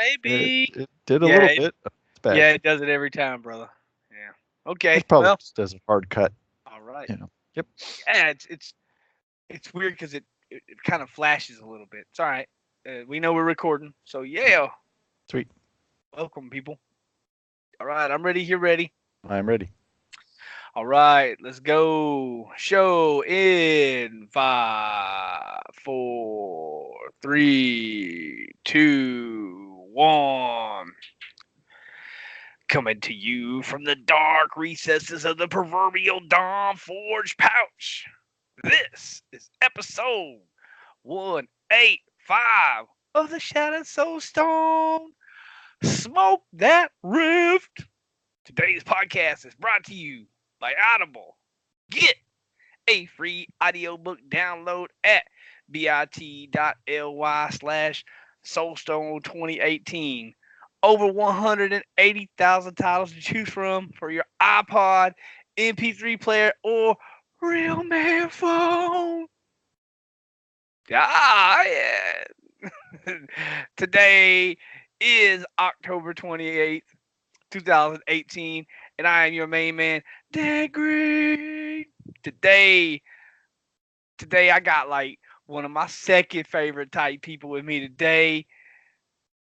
maybe. It did a Yeah, little bit. It's bad. yeah, it does it every time, brother. Yeah. Okay. It probably Well, just does a hard cut. all right. Yep. Yeah, it's weird because it kind of flashes a little bit. It's all right. We know we're recording, so yeah. Sweet. Welcome, people. All right, I'm ready. You're ready. I'm ready. All right, let's go. Show in 5, 4, 3, 2, 1. Coming to you from the dark recesses of the proverbial Dawn Forge pouch. This is episode 185 of the Shattered Soulstone. Smoke that rift. Today's podcast is brought to you by Audible. Get a free audiobook download at bit.ly/Soulstone2018. Over 180,000 titles to choose from for your iPod, MP3 player, or real man phone. Ah, yeah. Today is October 28th, 2018, and I am your main man, Deadgreed. Today, I got like one of my second favorite type people with me today,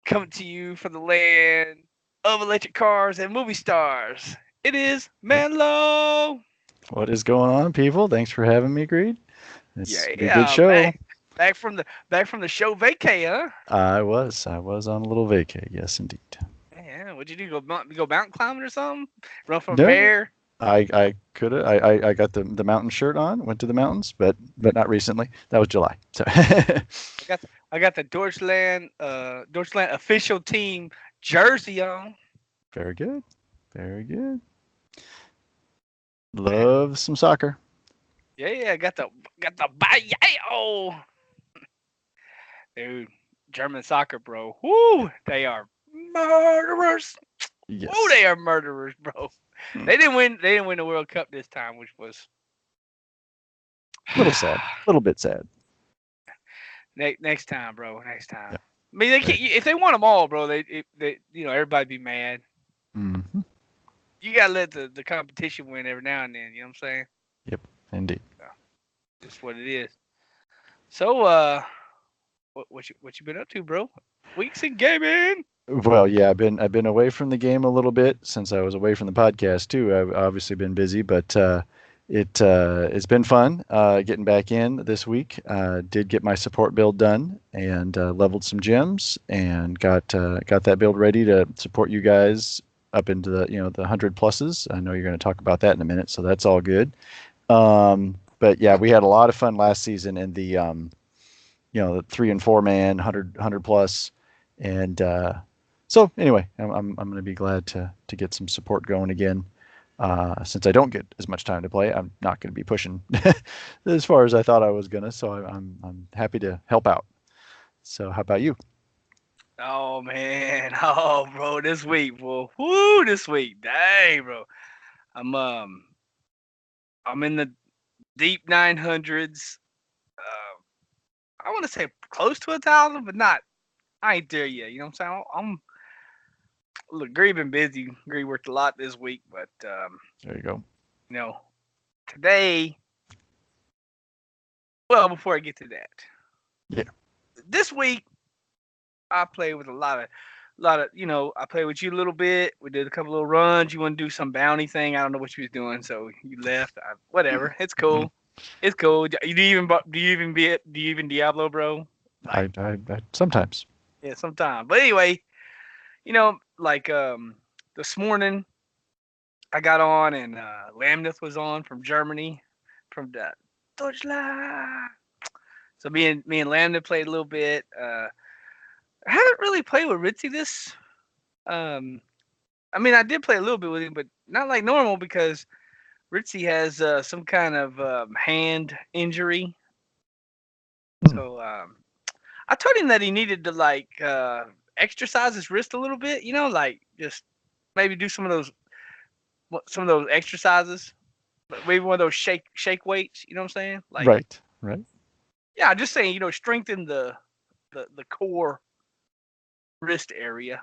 coming to you from the land of electric cars and movie stars. It is Manlow. What is going on, people? Thanks for having me, Greed. It's a good Yeah, show. back from the show vacay, huh? I was on a little vacay. Yes, indeed. Yeah, what'd you do? Go mountain climbing or something? Run from a No, bear? I could have. I got the mountain shirt on. Went to the mountains, but not recently. That was July. So I got the Deutschland official team jersey on. very good. Very good. Love some soccer. Yeah, got the Bayao. Dude, German soccer, bro. Woo, they are murderers. Yes. Woo, they are murderers, bro. They didn't win the World Cup this time, which was a little sad. A little bit sad. Next time, bro. Next time. Yeah. I mean, if they won them all, bro, they everybody be mad. Mm-hmm. You gotta let the competition win every now and then. You know what I'm saying? Yep, indeed. That's what it is. So, what you been up to, bro? Weeks in gaming. Well, yeah, I've been away from the game a little bit since I was away from the podcast too. I've obviously been busy, but it's been fun getting back in this week. Did get my support build done and leveled some gems and got that build ready to support you guys up into the the 100 pluses. I know you're going to talk about that in a minute, so that's all good. But yeah, we had a lot of fun last season in the the 3 and 4 man 100 plus, and so anyway, I'm going to be glad to get some support going again. Since I don't get as much time to play, I'm not going to be pushing as far as I thought I was gonna. So I'm happy to help out. So how about you? Oh man, oh bro, this week, bro, woo, this week, dang, bro, I'm um, I'm in the deep 900s. I want to say close to 1,000, but not. I ain't there yet. You know what I'm saying? Look, Gree been busy. Gree worked a lot this week, but There you go. you know, today. Well, before I get to that, Yeah. this week I played with a lot of, I played with you a little bit. We did a couple little runs. You want to do some bounty thing? I don't know what you was doing, so you left. Whatever. It's cool. It's cool. Do you even Diablo, bro? Like, I sometimes. yeah, sometime. But anyway, like this morning I got on and Lamneth was on from Germany, from the Deutschland. So me and Lamneth played a little bit. I haven't really played with Ritzy this. I mean, I did play a little bit with him, but not like normal because Ritzy has some kind of hand injury. So I told him that he needed to like exercise his wrist a little bit. Like just maybe do some of those exercises. Maybe one of those shake weights. You know what I'm saying? Like, Right. yeah, I'm just saying. Strengthen the core wrist area.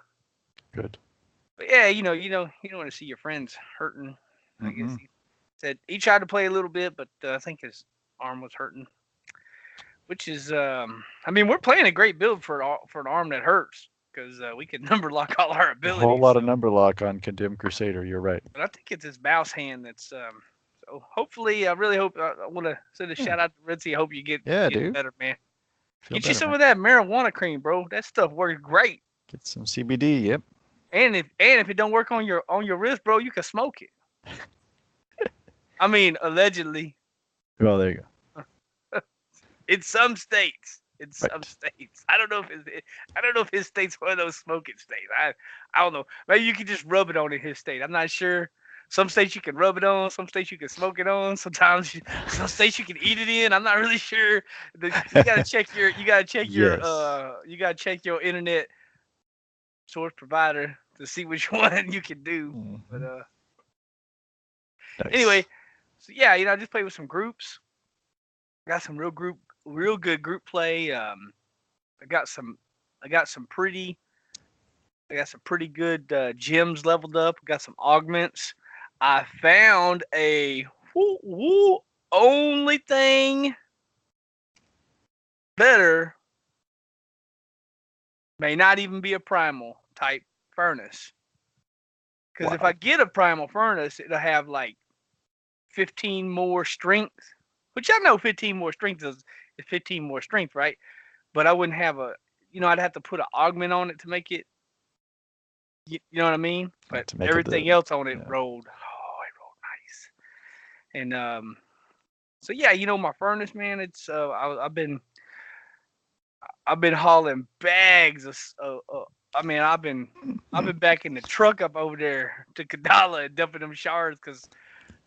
Good. But yeah, you don't want to see your friends hurting. I guess Mm-mm. he said he tried to play a little bit, but I think his arm was hurting. Which is, I mean, we're playing a great build for an arm that hurts because we can number lock all our A whole abilities. lot of So, number lock on Condemned Crusader. You're right. but I think it's his mouse hand that's. So hopefully, I really hope. I want to send a Yeah. shout out to Ritzy. I hope you Yeah, get dude. better, man. Feel Get you better, some man. of that marijuana cream, bro. That stuff works great. Get some CBD. Yep. And if it don't work on your wrist, bro, you can smoke it. I mean, allegedly, Well, there you go. in some states. In some Right. states, I don't know if his state's one of those smoking states. I don't know. Maybe you can just rub it on in his state. I'm not sure. Some states you can rub it on. Some states you can smoke it on. Some states you can eat it in. I'm not really sure. You gotta check your Yes. you gotta check your internet source provider to see which one you can do. But Hmm. anyway, Nice. so yeah, I just played with some groups. Got some real good group play. I got some, I got some pretty, I got some pretty good gems leveled up. Got some augments. I found a only thing better may not even be a primal type furnace. Because if I Wow. get a primal furnace, it'll have like 15 more strength, which I know 15 more strength is 15 more strength, right? But I wouldn't have I'd have to put an augment on it to make it. You know what I mean? But To make it the everything else on it yeah. rolled. Oh, it rolled nice. And so yeah, my furnace, man. It's I've been hauling bags of. I mean, I've been backing the truck up over there to Kadala and dumping them shards because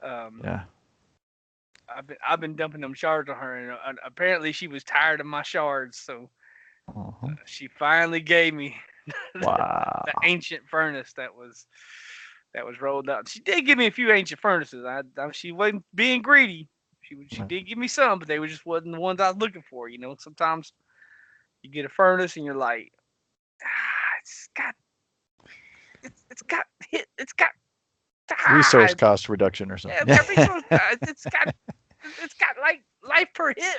um Yeah. I've been dumping them shards on her, and apparently she was tired of my shards, so Uh-huh. she finally gave me the Wow. ancient furnace that was rolled out. She did give me a few ancient furnaces. She wasn't being greedy. She Right. did give me some, but they were just wasn't the ones I was looking for. Sometimes you get a furnace and you're like, it's got it's got hit it's got Resource ah, cost reduction or yeah, something. it's got resource. It's got like life per hit,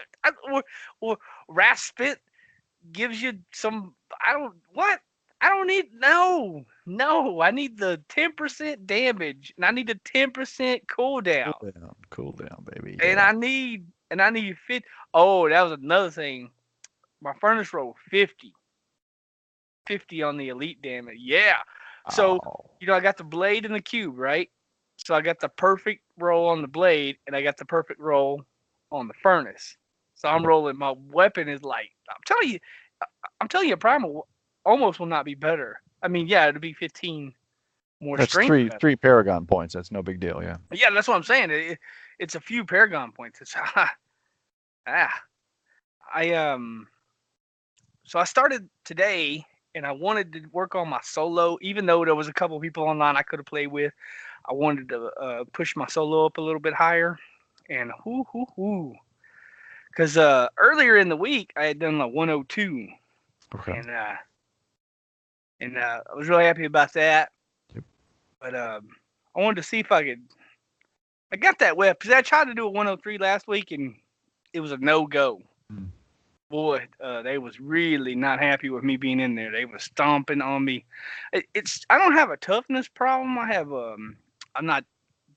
or Raspit gives you some. I don't what. I don't need no. I need the 10% damage, and I need the 10% cooldown, Cool down, baby. and Yeah. I need fit. Oh, that was another thing. My furnace rolled 50 on the elite damage. Yeah. So Wow. I got the blade and the cube, right? So I got the perfect roll on the blade, and I got the perfect roll on the furnace. So I'm Yep. rolling. My weapon is like I'm telling you, primal almost will not be better. I mean, yeah, it'll be 15 more That's strength three better. three Paragon points. That's no big deal. Yeah. Yeah, that's what I'm saying. It's a few Paragon points. It's ah, I So I started today, and I wanted to work on my solo, even though there was a couple people online I could have played with. I wanted to push my solo up a little bit higher, and because earlier in the week I had done like 102, Okay. and I was really happy about that. Yep. But I wanted to see if I could. I got that whip because I tried to do a 103 last week, and it was a no go. Mm. Boy, they was really not happy with me being in there. They was stomping on me. I don't have a toughness problem. I'm not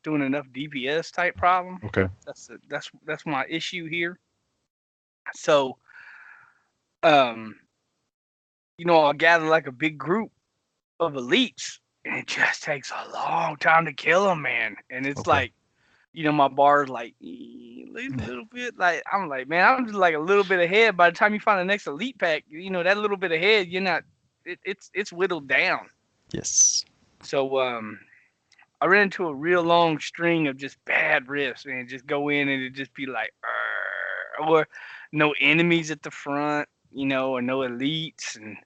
doing enough DPS type problem. Okay. That's my issue here. So, um, I'll gather like a big group of elites, and it just takes a long time to kill them, man. And it's Okay. like, my bar is like a little bit. Like I'm like, man, I'm just like a little bit ahead. By the time you find the next elite pack, that little bit ahead, you're not. It's whittled down. Yes. So I ran into a real long string of just bad riffs, man. Just go in and it just be like, or no enemies at the front, or no elites, and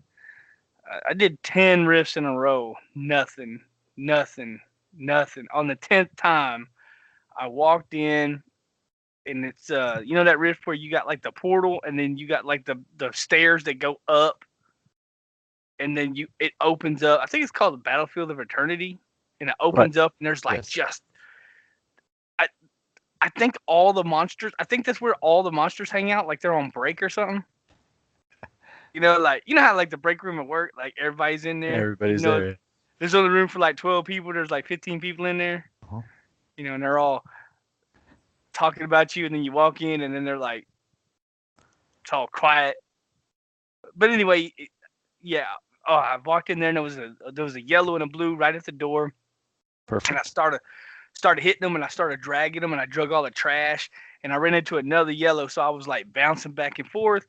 I did 10 riffs in a row. Nothing, nothing, nothing. On the 10th time, I walked in, and it's that rift where you got like the portal, and then you got like the stairs that go up. and then it opens up. I think it's called the Battlefield of Eternity, and it Right. opens up, and there's like Yes. just I I think all the monsters. I think that's where all the monsters hang out, like they're on break or something. Like how like the break room at work, like everybody's in there, even Everybody's though there. there's only room for like 12 people. There's like 15 people in there, Uh-huh. and they're all talking about you, and then you walk in, and then they're like, it's all quiet. But anyway, yeah. Oh, I walked in there, and there was a yellow and a blue right at the door, and I Perfect. started hitting them, and I started dragging them, and I drug all the trash, and I ran into another yellow, so I was like bouncing back and forth,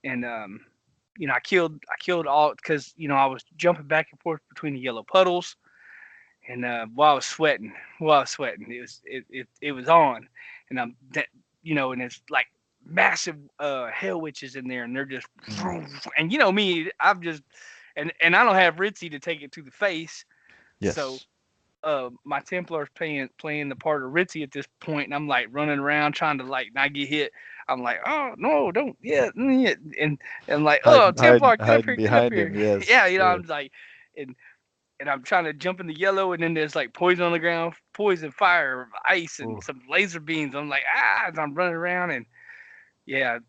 and I killed all because I was jumping back and forth between the yellow puddles, and while I was sweating, it was on, and and it's like massive hell witches in there, and they're just, Mm. and me, I'm just, and I don't have Ritzy to take it to the face, so Yes. my Templar's playing the part of Ritzy at this point, and I'm like running around trying to like not get hit. I'm like, oh no, don't, yeah, yeah, and like, oh, Hiding, hiding, Templar, hiding get up behind him. here, Yes. yeah, Sure. I'm like, and I'm trying to jump in the yellow, and then there's like poison on the ground, poison, fire, ice, and Ooh. some laser beams. I'm like, as I'm running around, and yeah,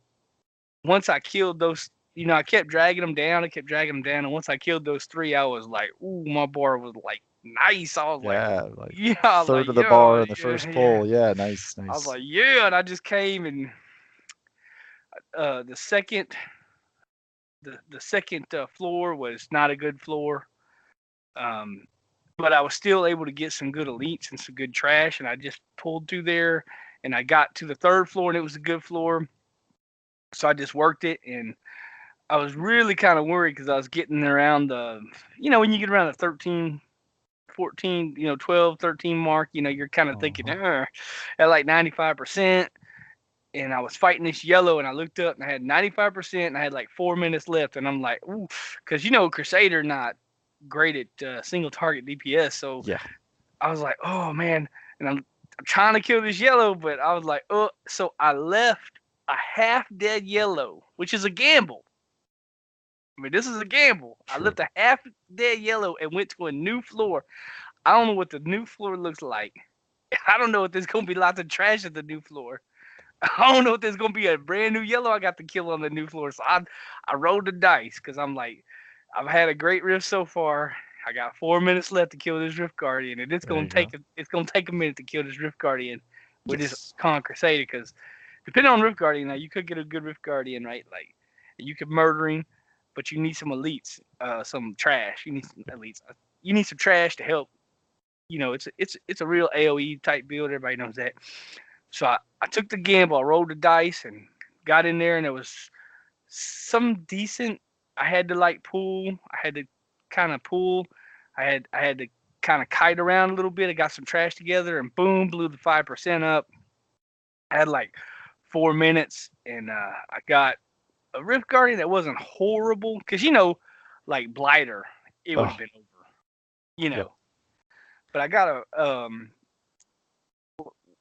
once I killed those, I kept dragging them down, and once I killed those three, I was like, ooh, my bar was like nice. I was like, Yeah. Like yeah, I was like, third of the yo, bar on the yeah, first yeah. pull. Yeah. Nice. I was Nice. like, yeah, and I just came, and the second the second floor was not a good floor. Um, but I was still able to get some good elites and some good trash, and I just pulled through there, and I got to the third floor, and it was a good floor, so I just worked it, and I was really kind of worried because I was getting around when you get around the 13, 14, 12, 13 mark, you're kind of thinking, Uh-huh. at like 95%, and I was fighting this yellow, and I looked up, and I had 95%, and I had like 4 minutes left, and I'm like, ooh, because Crusader not great at single target DPS, so Yeah. I was like, oh man, and I'm trying to kill this yellow, but I was like, oh, so I left a half dead yellow, which is a gamble. I mean, this is a gamble. I Sure. left a half dead yellow and went to a new floor. I don't know what the new floor looks like. I don't know if there's gonna be lots of trash at the new floor. I don't know if there's gonna be a brand new yellow I got to kill on the new floor. So I rolled the dice because I'm like, I've had a great rift so far. I got 4 minutes left to kill this Rift Guardian, and There you go. it's gonna take a minute to kill this Rift Guardian with this Yes. Con Crusader. Because depending on Rift Guardian, now you could get a good Rift Guardian, right? Like you could murder him, but you need some elites, some trash. You need some elites. You need some trash to help. It's a real AOE type build. Everybody knows that. So I took the gamble. I rolled the dice and got in there, and it was some decent. I had to like pull. I had to kind of pull. I had to kind of kite around a little bit. I got some trash together, and boom, blew the 5% up. I had like 4 minutes, and I got a Rift Guardian that wasn't horrible because like Blighter, it would have Oh. been over. You Yep. know, but I got a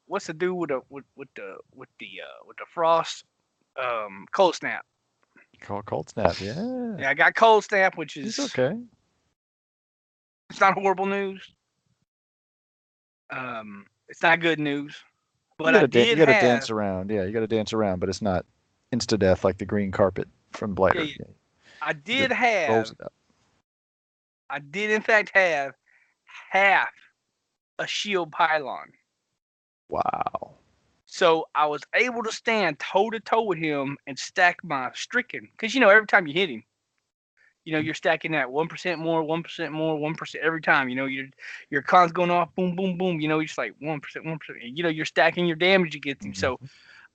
what's the dude with the frost cold snap. Cold snap. Yeah. Yeah, I got cold snap, which He's is okay. it's not horrible news. It's not good news, You but I gotta you did gotta dance have around. Yeah. You gotta dance around, but it's not insta death like the green carpet from yeah, Blighter. yeah, Yeah. I He did just rolls have it up. I did in fact have half a shield pylon. Wow. So I was able to stand toe to toe with him and stack my stricken. Because every time you hit him, you're stacking that 1% more, 1% more, 1% every time. Your con's going off, boom, boom, boom. You're just like 1%, 1%. You're stacking your damage against him. So Hmm.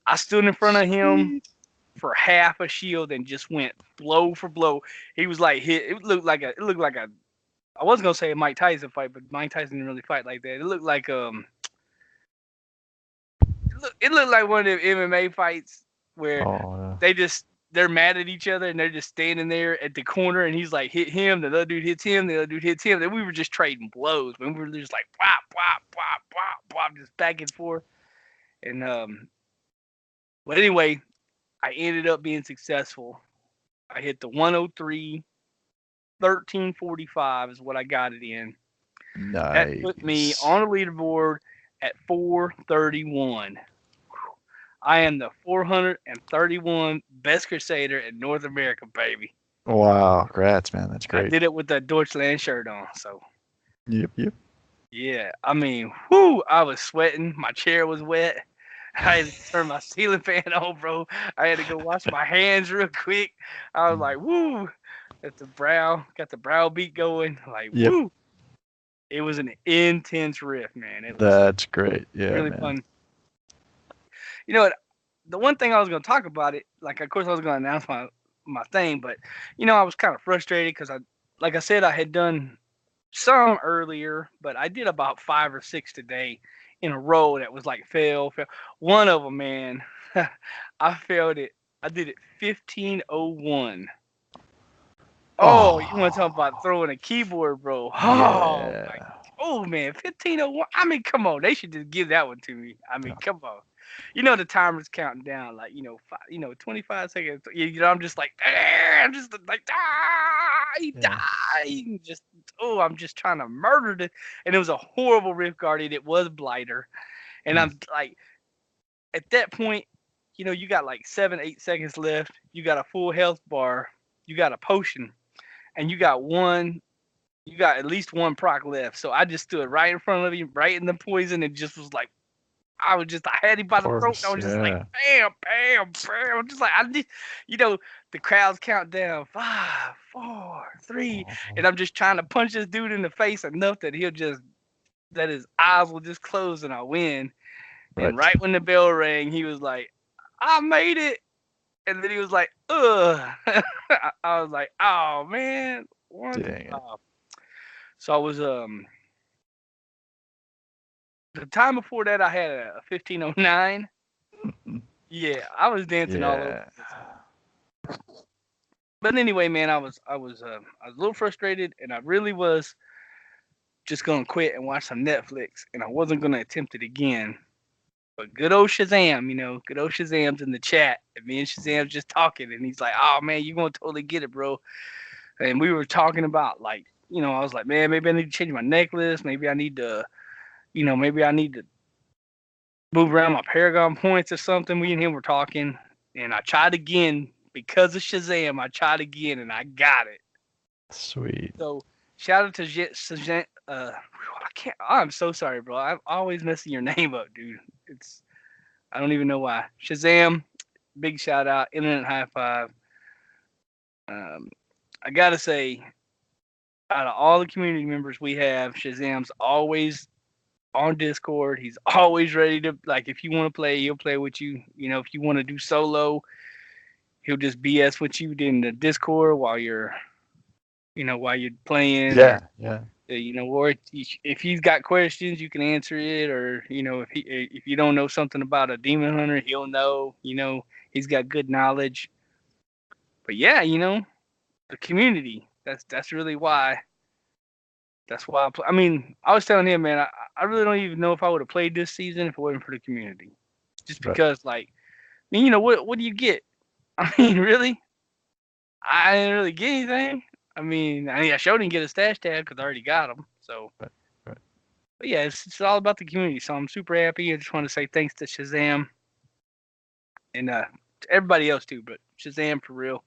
I stood in front of him Sweet. for half a shield and just went blow for blow. He was like hit. It looked like a. I was gonna say a Mike Tyson fight, but Mike Tyson didn't really fight like that. It looked like it looked like one of them MMA fights where Oh, they're mad at each other and they're just standing there at the corner and he's like hit him, the other dude hits him, the other dude hits him. Then we were just trading blows. We were just like whop whop whop whop whop, just back and forth. And but anyway, I ended up being successful. I hit the 103 13:45 is what I got it in. That put me Nice. on the leaderboard at 431. I am the 431 best crusader in North America, baby. Wow, congrats, man. That's I great. did it with the Deutschland shirt on, so Yep, yep. yeah. I mean, whoo! I was sweating. My chair was wet. I had to turn my ceiling fan on, bro. I had to go wash my hands real quick. I was like, woo! Got the brow beat going. Like, Yep, woo! It was an intense riff, man. It was that's great. Yeah, really man. fun. You know what? The one thing I was going to talk about it, like, of course, I was going to announce my thing, but I was kind of frustrated because like I said, I had done some earlier, but I did about 5 or 6 today in a row that was like fail. One of them, man, I failed it. I did it 15:01. Oh, you want to talk about Oh, throwing a keyboard, bro? Oh my, yeah. oh man, 15:01. I mean, come on, they should just give that one to me. I mean, Yeah. come on. The timer's counting down, like 25 seconds. I'm just like, I'm just like, he Yeah. died. Just, oh, I'm just trying to murder it. And it was a horrible Rift Guardian. It was Blighter, and Mm. I'm like, at that point, you got like 7, 8 seconds left. You got a full health bar. You got a potion, and you got at least one proc left. So I just stood right in front of him, right in the poison, and just was like, I had him by Of the throat. And I course. was just like, Yeah. bam, bam, bam. I'm just like, I need, you know, the crowds count down 5, 4, 3, Oh, and I'm just trying to punch this dude in the face enough that his eyes will just close and I win. And right. right when the bell rang, he was like, I made it. And then he was like, ugh. I was like, oh man, Dang one. it. So I was the time before that I had a 15:09. Mm. Yeah, I was dancing all over Yeah. this. But anyway, man, I was a little frustrated, and I really was just gonna quit and watch some Netflix, and I wasn't gonna attempt it again. But good old Shazam, good old Shazam's in the chat, and me and Shazam's just talking, and he's like, "Oh man, you gonna totally get it, bro." And we were talking about like, I was like, "Man, maybe I need to change my necklace. Maybe I need to move around my Paragon points or something." We and him were talking, and I tried again because of Shazam. I tried again, and I got it. Sweet. So shout out to Shazam. I can't. I'm so sorry, bro. I'm always messing your name up, dude. I don't even know why. Shazam, big shout out. Internet high five. Um, I gotta say, out of all the community members we have, Shazam's always on Discord. He's always ready to, like, if you want to play, he'll play with you. If you want to do solo, he'll just BS with you in the Discord while you're playing, or Yeah. Yeah. or if he's got questions, you can answer it, or if you don't know something about a demon hunter, he'll know. He's got good knowledge. But yeah, the community. That's really why. That's why I mean, I was telling him, man, I really don't even know if I would have played this season if it wasn't for the community. Just Right. because, like, I mean, what do you get? I mean, really, I didn't really get anything. I mean, I sure didn't get a stash tab because I already got them. So, Right. Right. but yeah, it's all about the community. So I'm super happy. I just want to say thanks to Shazam and to everybody else too, but Shazam for real.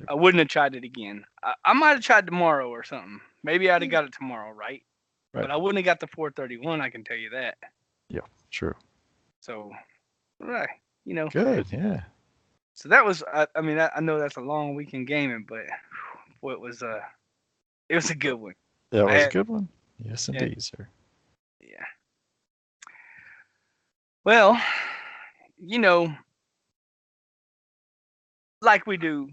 I wouldn't have tried it again. I might have tried tomorrow or something. Maybe I'd have got it tomorrow, right? Right. But I wouldn't have got the 431. I can tell you that. Yeah. True. So, right, you know. Good. Yeah. So that was. I mean, I know that's a long weekend gaming, but boy, it was a good one. That I was a had, good one. Yes, yeah, indeed, sir. yeah. Well, you know, like we do.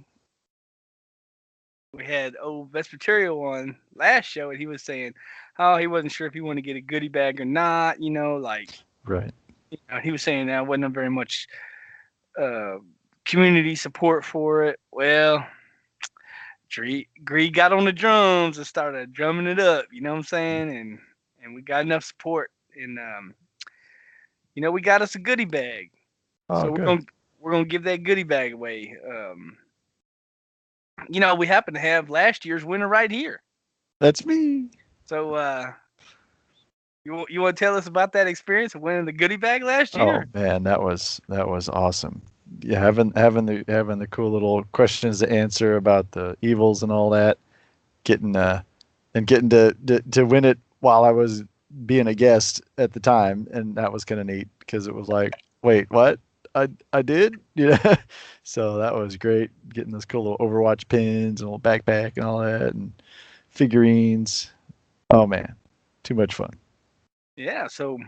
We had old Vespertilio on last show, and he was saying, oh, he wasn't sure if he wanted to get a goodie bag or not. Like, Right. he was saying that wasn't very much uh, community support for it. Well, Greed got on the drums and started drumming it up. You know what I'm saying? And we got enough support, and we got us a goodie bag. Oh, So we're good. gonna we're gonna give that goodie bag away. we happen to have last year's winner right here. That's me. So you want to tell us about that experience of winning the goodie bag last Oh year? man, that was awesome. Yeah, having the cool little questions to answer about the evils and all that, getting getting to win it while I was being a guest at the time, and that was kind of neat because it was like, wait, what? I did, So that was great. Getting those cool little Overwatch pins and a little backpack and all that, and figurines. Oh man, too much fun. Yeah. So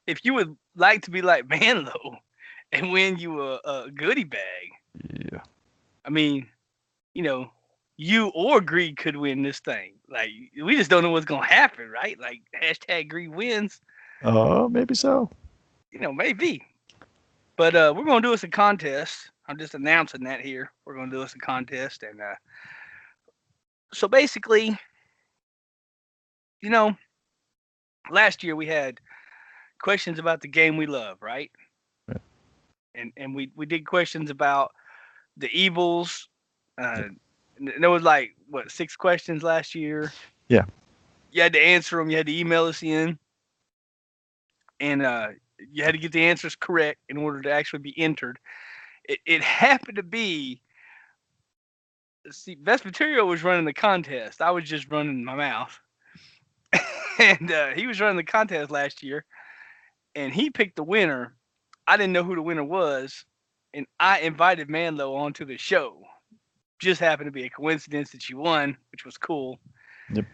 if you would like to be like Manlow and win you a goodie bag, Yeah. I mean, you know, you or Greed could win this thing. Like we just don't know what's gonna happen, right? Like hashtag Greed wins. Oh, maybe so. Maybe. But we're gonna do us a contest. I'm just announcing that here. We're gonna do us a contest, and so basically, you know, last year we had questions about the game we love, right? And we did questions about the evils. There was like what 6 questions last year. Yeah. You had to answer them. You had to email us in, and you had to get the answers correct in order to actually be entered. It happened to be, see, Vespertilio was running the contest. I was just running my mouth, and he was running the contest last year, and he picked the winner. I didn't know who the winner was, and I invited Manlow onto the show. Just happened to be a coincidence that she won, which was cool. Yep.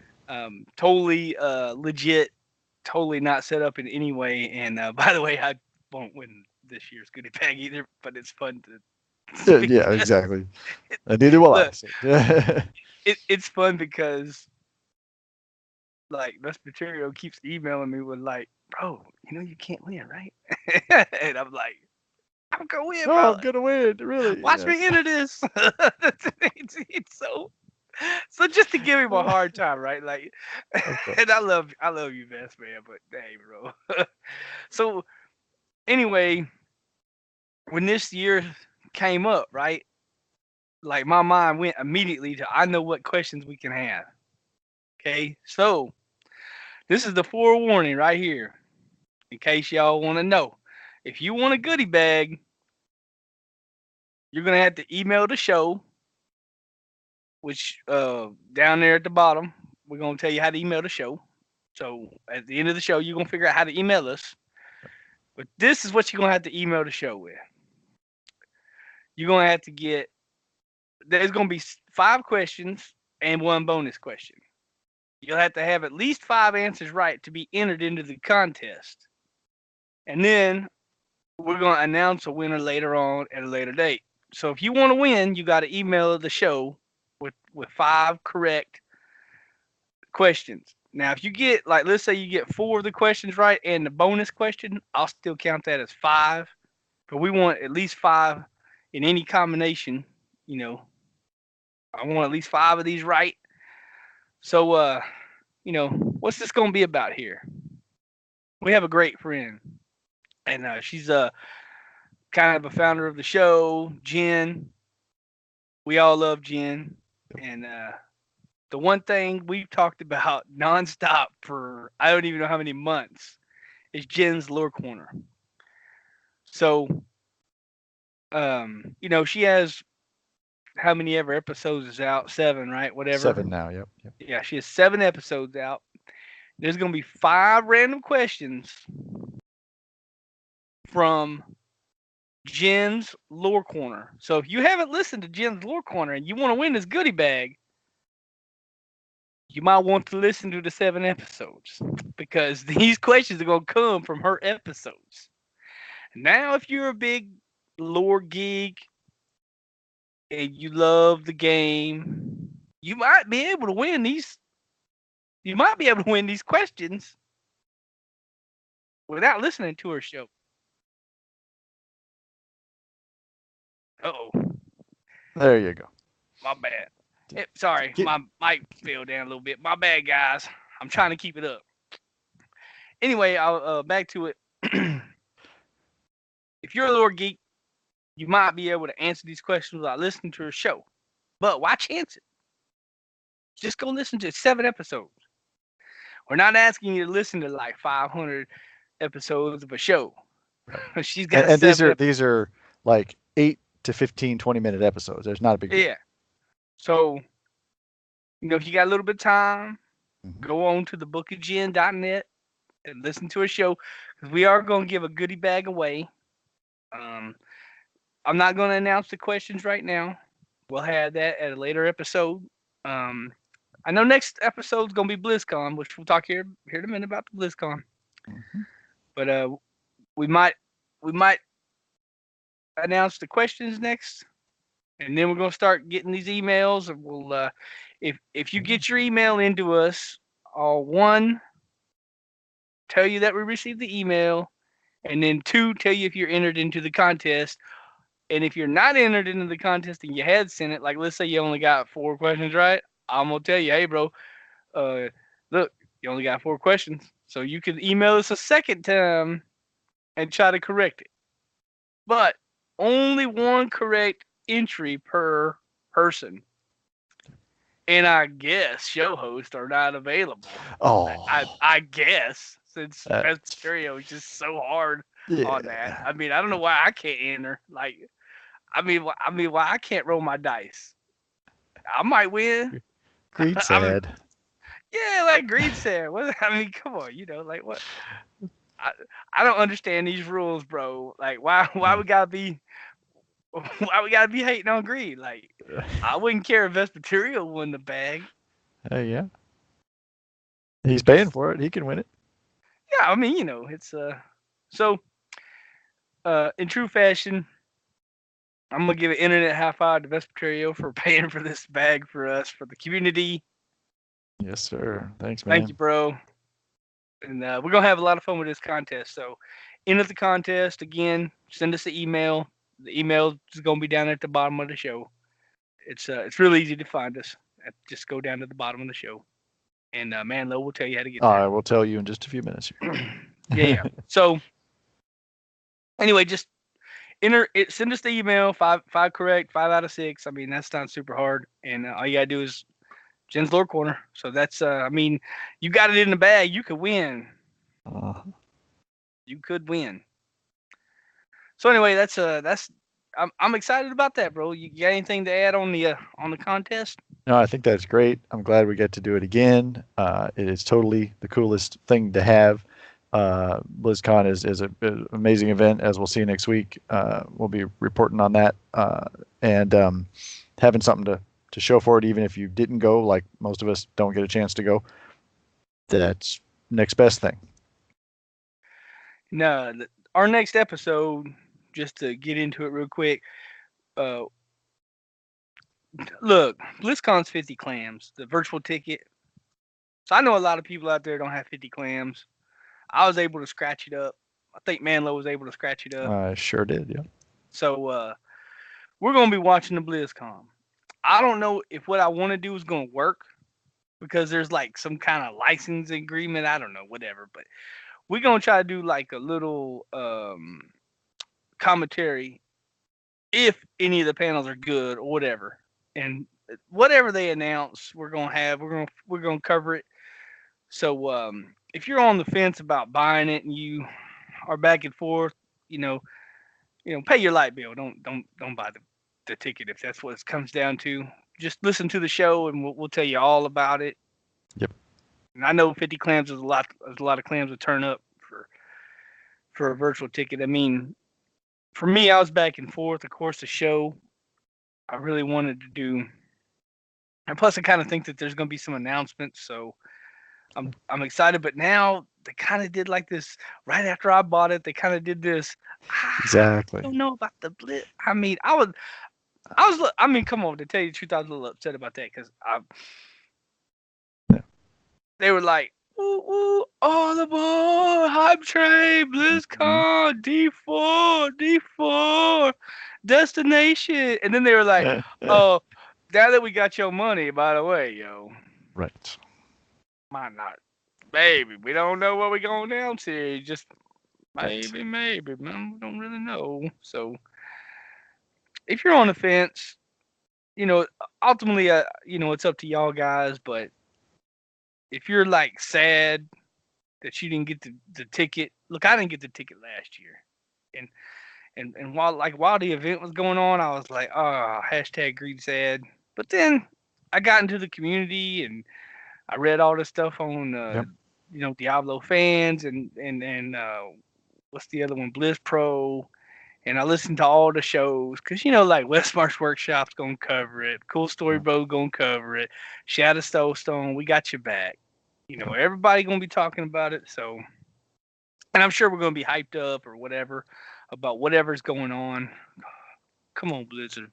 Totally legit, totally not set up in any way. And by the way, I won't win this year's goodie bag either, but it's fun to Yeah, speak. yeah, exactly. Neither will I. Look, So. it's fun because like Vespertilio keeps emailing me with like, bro, you can't win, right? And I'm like, I'm gonna win, Oh, bro. I'm gonna win! Really? Watch Yes. me enter this. It's so just to give him a hard time, right? Like, Of and course. I love you, best man, but dang, bro. So anyway, when this year came up, right? Like my mind went immediately to I know what questions we can have. Okay, so this is the forewarning right here, in case y'all want to know. If you want a goodie bag, you're gonna have to email the show, which down there at the bottom, we're gonna tell you how to email the show. So at the end of the show, you're gonna figure out how to email us. But this is what you're gonna have to email the show with. You're gonna have to get. There's gonna be 5 questions and 1 bonus question. You'll have to have at least 5 answers right to be entered into the contest. And then we're gonna announce a winner later on at a later date. So if you want to win, you got to email the show with 5 correct questions. Now, if you get like, let's say you get 4 of the questions right and the bonus question, I'll still count that as 5. But we want at least 5 in any combination. You know, I want at least 5 of these right. So, what's this gonna be about here? We have a great friend, and she's kind of a founder of the show, Jen. We all love Jen, and the one thing we've talked about nonstop for I don't even know how many months is Jen's lore corner. So, she has how many ever episodes is out? 7, right? Whatever. 7 now. Yep. Yep. Yeah, she has 7 episodes out. There's gonna be 5 random questions from Jen's lore corner. So if you haven't listened to Jen's lore corner and you want to win this goodie bag, you might want to listen to the 7 episodes because these questions are gonna come from her episodes. Now, if you're a big lore geek and you love the game, you might be able to win these. You might be able to win these questions without listening to her show. Oh, There you go. my bad. Sorry, Get my mic fell down a little bit. My bad, guys. I'm trying to keep it up. Anyway, I'll back to it. If you're a lore geek, you might be able to answer these questions without listening to her show. But why chance it? Just go listen to 7 episodes. We're not asking you to listen to like 500 episodes of a show. Right. She's got And these 7 are episodes. these are like 8 to 15, 20-minute episodes. There's not a big deal. Yeah. So, if you got a little bit of time, Mhm. go on to thebookofgin.net and listen to a show, because we are going to give a goodie bag away. I'm not going to announce the questions right now. We'll have that at a later episode. I know next episode is going to be BlizzCon, which we'll talk here in a minute about the BlizzCon. Mhm. But we might announce the questions next, and then we're going to start getting these emails. And we'll if you get your email into us, I'll, 1, tell you that we received the email, and then 2, tell you if you're entered into the contest. And if you're not entered into the contest and you had sent it, like let's say you only got 4 questions right, I'm gonna tell you, hey bro, look, you only got 4 questions, so you can email us a second time and try to correct it. But only 1 correct entry per person. And I guess show hosts are not available. Oh, I guess, since that's Vespertilio is just so hard on that. yeah. I mean, I don't know why I can't enter. Like, why I can't roll my dice? I might win. Greed I mean, sad. yeah, like Greed said. What? I mean, come on, like what? I, I don't understand these rules, bro. Like, why Yeah. we gotta be why we gotta be hating on Greed? Like, I wouldn't care if Vespertilio won the bag. Yeah. He's paying Just for it. He can win it. yeah, I mean, it's so in true fashion, I'm gonna give an internet high five to Vespertilio for paying for this bag for us, for the community. Yes, sir. Thanks, Thank you, man. bro. And we're gonna have a lot of fun with this contest. So, enter the contest again. Send us an email. The email is gonna be down at the bottom of the show. It's really easy to find us. Just go down to the bottom of the show, and Manlow will tell you how to get I there. will tell you in just a few minutes Yeah, here. yeah. So anyway, just enter it. Send us the email. Five correct. 5 out of 6. I mean, that's not super hard, and all you gotta do is Jen's Lore Corner. So that's I mean, you got it in the bag. You could win. Uh, You could win. So anyway, that's I'm excited about that, bro. You got anything to add on the contest? no, I think that's great. I'm glad we get to do it again. It is totally the coolest thing to have. BlizzCon is an amazing event, as we'll see next week. We'll be reporting on that and having something to show for it, even if you didn't go, like most of us don't get a chance to go. That's next best thing. No, our next episode, just to get into it real quick. Uh, Look, BlizzCon's 50 clams, the virtual ticket. So I know a lot of people out there don't have 50 clams. I was able to scratch it up. I think Manlow was able to scratch it up. I sure did, yeah. So we're gonna be watching the BlizzCon. I don't know if what I want to do is gonna work, because there's like some kind of license agreement. I don't know, whatever. But we're gonna try to do like a little commentary if any of the panels are good or whatever. And whatever they announce, we're gonna cover it. So if you're on the fence about buying it and you are back and forth, you know, pay your light bill. Don't buy the ticket if that's what it comes down to. Just listen to the show and we'll tell you all about it. Yep. And I know 50 clams is a lot. There's a lot of clams to turn up for a virtual ticket. I mean, for me, I was back and forth. Of course, the show I really wanted to do, and plus, I kind of think that there's going to be some announcements. So I'm excited. But now they kind of did like this right after I bought it. They kind of did this. Exactly. I don't know about the blitz. I mean, I mean, come on. To tell you the truth, I was a little upset about that because Yeah. they were like, ooh, ooh, all aboard, hype train, Mhm. BlizzCon, D4, destination. And then they were like, oh, now that we got your money, by the way, yo, Right. might not, baby, we don't know what we're going down to. Just Right. maybe, man, we don't really know. So if you're on the fence, you know, ultimately, it's up to y'all guys. But if you're like sad that you didn't get the ticket, look, I didn't get the ticket last year, and and while the event was going on, I was like, oh, hashtag greed sad. But then I got into the community and I read all this stuff on Yep. Diablo fans and what's the other one, Blizz Pro, and I listened to all the shows because like Westmarch Workshop's gonna cover it, Cool Story Yep. Bro gonna cover it, Shadow Soulstone, we got your back. Yep. Everybody gonna be talking about it, so and I'm sure we're gonna be hyped up or whatever about whatever's going on. Come on, Blizzard.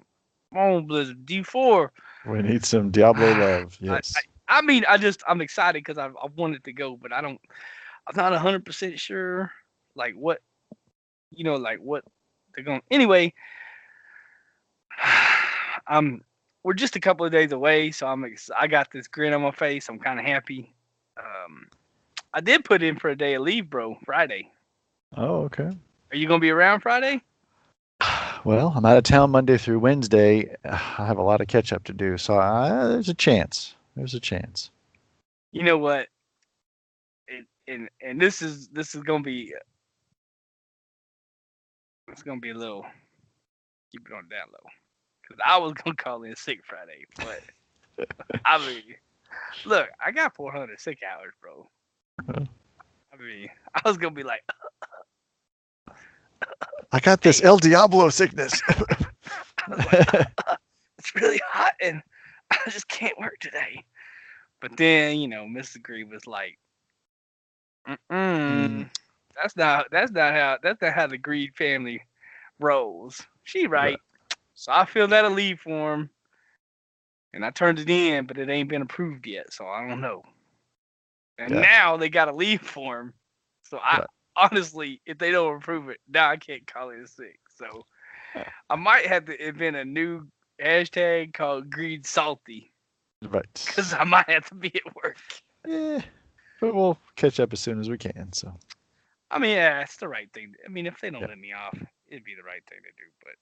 Come on, Blizzard. D4. We need some Diablo love. I, Yes. I mean, I'm excited because I wanted to go, but I'm not 100% sure, like what, like what they're going. Anyway, I'm we're just a couple of days away, so I got this grin on my face. I'm kind of happy. Um, I did put in for a day of leave, bro. Friday. Oh, okay. Are you gonna be around Friday? Well, I'm out of town Monday through Wednesday. I have a lot of catch up to do, so there's a chance. There's a chance. You know what? And this is gonna be it's gonna be a little keep it on down low because I was gonna call in sick Friday, but I mean, look, I got 400 sick hours, bro. Uh, I mean, I was gonna be like, I got this hey, El Diablo sickness. I was like, it's really hot and I just can't work today. But then, Mr. Green was like, Mm, that's not how the Greed family rolls. She right. right. So I filled out a leave form and I turned it in, but it ain't been approved yet, so I don't know. And Gotcha. now they got a leave form. So I Right. honestly, if they don't approve it, now I can't call it sick. So I might have to invent a new hashtag called Greed Salty Right. because I might have to be at work. Yeah. But we'll catch up as soon as we can. So, I mean, yeah, it's the right thing. I mean, if they don't yeah. let me off, it'd be the right thing to do. But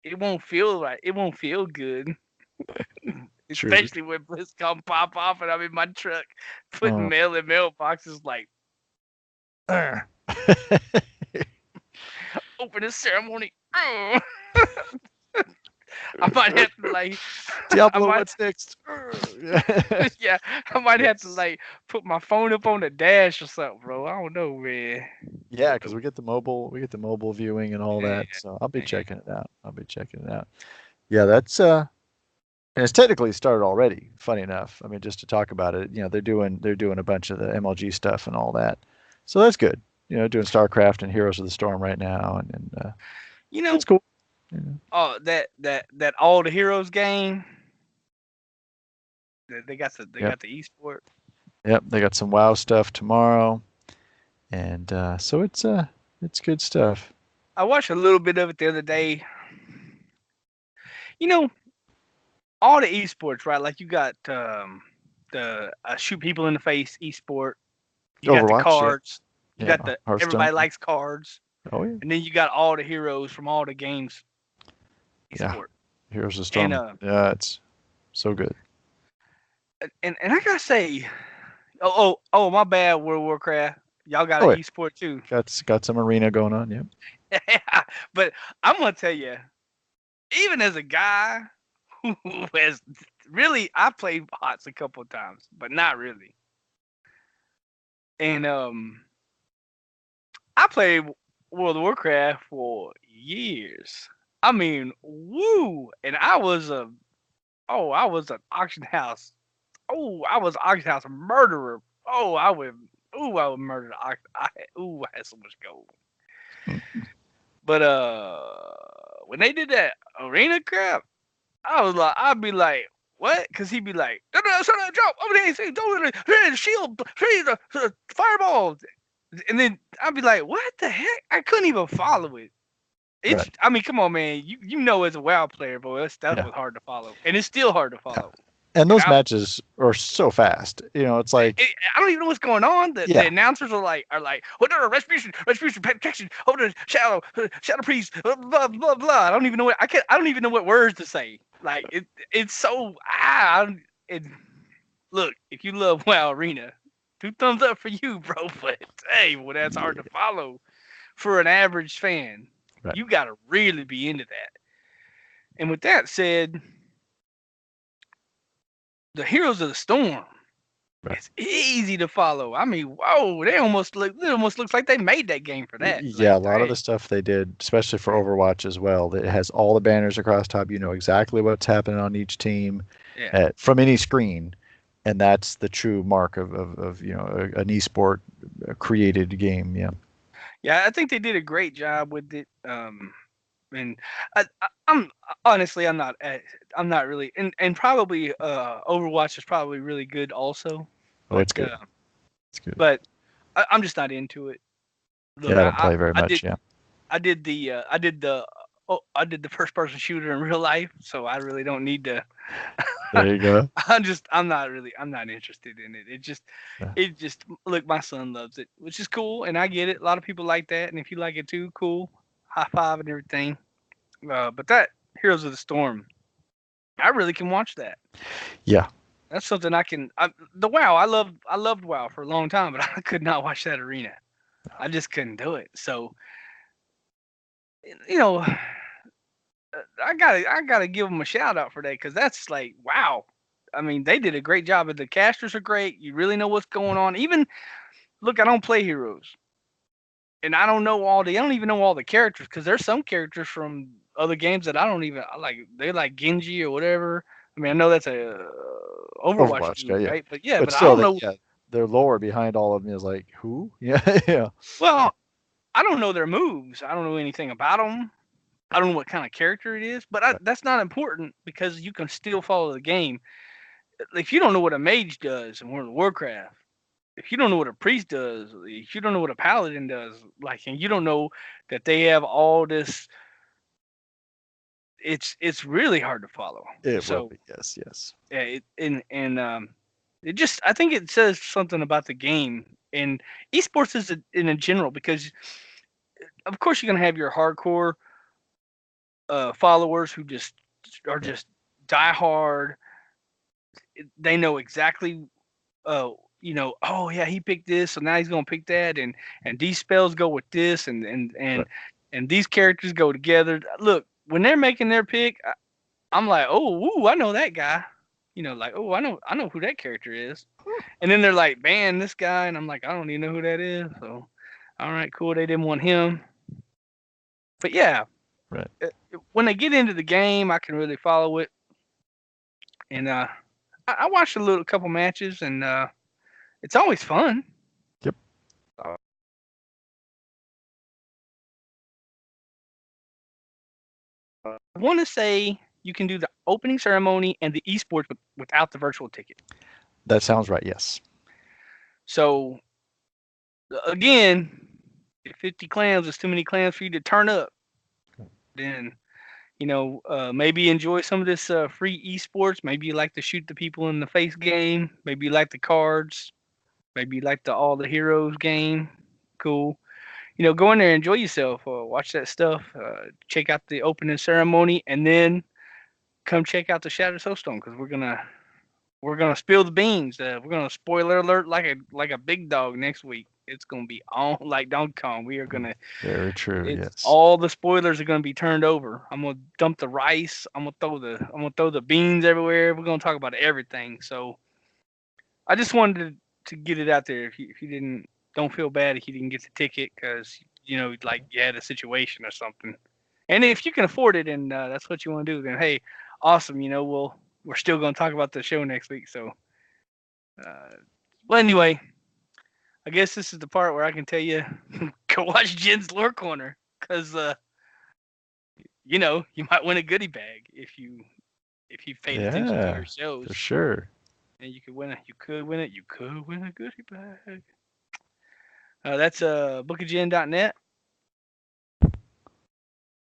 it won't feel right. It won't feel good, True. especially when Blizzcon pop off and I'm in my truck putting Oh. mail in mailboxes like, open this ceremony. I might have to like, I Diablo, might, what's next? yeah, I might have to Yes. like put my phone up on the dash or something, bro. I don't know, man. Yeah, because we get the mobile viewing and all Yeah, that. So I'll be man. checking it out. I'll be checking it out. Yeah, that's and it's technically started already. Funny enough, I mean, just to talk about it, they're doing a bunch of the MLG stuff and all that. So that's good. Doing StarCraft and Heroes of the Storm right now, and You know, that's cool. You know. oh that all the heroes game. They Yep, got the esport. yep. They got some WoW stuff tomorrow, and so it's good stuff. I watched a little bit of it the other day. You know, all the esports, right? Like you got the shoot people in the face esport. You got the Overwatch, yep, cards. You yeah. got the Hearthstone, everybody likes cards, oh yeah, and then you got all the heroes from all the games yeah. esport. Heroes of the And Storm, yeah, it's so good. and I gotta say, oh, my bad, World of Warcraft. Y'all got Oh an yeah, esport too. got some arena going on. Yep. But I'm gonna tell you, even as a guy who has really, I played bots a couple of times, but not really. And I played World of Warcraft for years. I mean, woo! And I was an auction house. Oh, I was an auction house murderer. I would murder the auction. I had so much gold. But when they did that arena crap, I'd be like, what? Because he'd be like, no, no, no, jump over there, don't shield, fireball. And then I'd be like, what the heck? I couldn't even follow it. Right. I mean, come on, man. You know, as a WoW player, boy, that stuff Yeah. was hard to follow, and it's still hard to Yeah. follow. And And those matches are so fast. It's like, I don't even know what's going on. The yeah, announcers are like, oh no, retribution, protection, hold the shadow priest, blah blah blah blah. I don't even know I don't even know what words to say. Like it's so it, look, if you love WoW Arena, 2 thumbs up for you, bro. But hey, well that's hard yeah, to follow for an average fan. right, You got to really be into that. And with that said, the Heroes of the Storm. right. It's easy to follow. I mean, whoa, it almost looks like they made that game for that. Yeah, Like, a lot of dang. the stuff they did, especially for Overwatch as well, that it has all the banners across top. You know exactly what's happening on each team Yeah. from any screen, and that's the true mark of an esport created game. Yeah. Yeah, I think they did a great job with it. And I'm honestly, I'm not really, and probably Overwatch is probably really good also, Oh, but it's good. It's good. but I'm just not into it. Look, Yeah, I don't play very I much. Yeah. I did the first person shooter in real life, so I really don't need to. There you go. I'm not interested in it. Yeah. It just look, my son loves it, which is cool, and I get it. A lot of people like that, and if you like it too, cool. High five and everything. But that Heroes of the Storm, I really can watch that. Yeah. That's something the WoW. I loved WoW for a long time, but I could not watch that arena. I just couldn't do it. So you know, I gotta give them a shout out for that because that's like wow. I mean, they did a great job. And the casters are great. You really know what's going on. Even look, I don't play Heroes, and I don't even know all the characters because there's some characters from other games that I don't even I like. They're like Genji or whatever. I mean, I know that's a Overwatch Overwatch guy. dude, Yeah. right? But yeah, But but I still, don't know. yeah, their lore behind all of them is like who? Yeah. Yeah. Well, I don't know their moves. I don't know anything about them. I don't know what kind of character it is, but Right. that's not important because you can still follow the game. If you don't know what a mage does in World of Warcraft, if you don't know what a priest does, if you don't know what a paladin does, like, and you don't know that they have all this, it's really hard to follow. It will So be. Yes. Yes. yeah, it just I think it says something about the game and esports is in a general because of course you're gonna have your hardcore followers who just are Yeah. just die hard. They know exactly oh yeah, he picked this, so now he's gonna pick that, and these spells go with this, Right. and these characters go together. Look, when they're making their pick, I'm like, oh, ooh, I know that guy. Like, oh, I know who that character is. And then they're like, ban this guy, and I'm like, I don't even know who that is. So, all right, cool. They didn't want him, but yeah, Right. when they get into the game, I can really follow it, and I watched a couple matches, and it's always fun. Yep. I want to say you can do the opening ceremony and the esports without the virtual ticket. That sounds right. Yes. So again, if 50 clans is too many clans for you to turn up, then maybe enjoy some of this free esports. Maybe you like to shoot the people in the face game. Maybe you like the cards. Maybe you like the all the heroes game. Cool. Go in there, enjoy yourself. Watch that stuff. Check out the opening ceremony, and then come check out the Shattered Soulstone because we're gonna spill the beans. We're gonna spoiler alert like a big dog next week. It's gonna be on like Donkey Kong. We are gonna. Very true. It's Yes. all the spoilers are gonna be turned over. I'm gonna dump the rice. I'm gonna throw the beans everywhere. We're gonna talk about everything. So I just wanted to get it out there. If you didn't, don't feel bad if you didn't get the ticket because like you had a situation or something. And if you can afford it and that's what you want to do, then hey, awesome. We're still gonna talk about the show next week. So, uh, well, anyway, I guess this is the part where I can tell you go watch Jen's Lore Corner because you might win a goodie bag if you paid attention to your Yeah. shows, For sure. and you could win it. You could win it. You could win a goodie bag. That's bookofgen.net.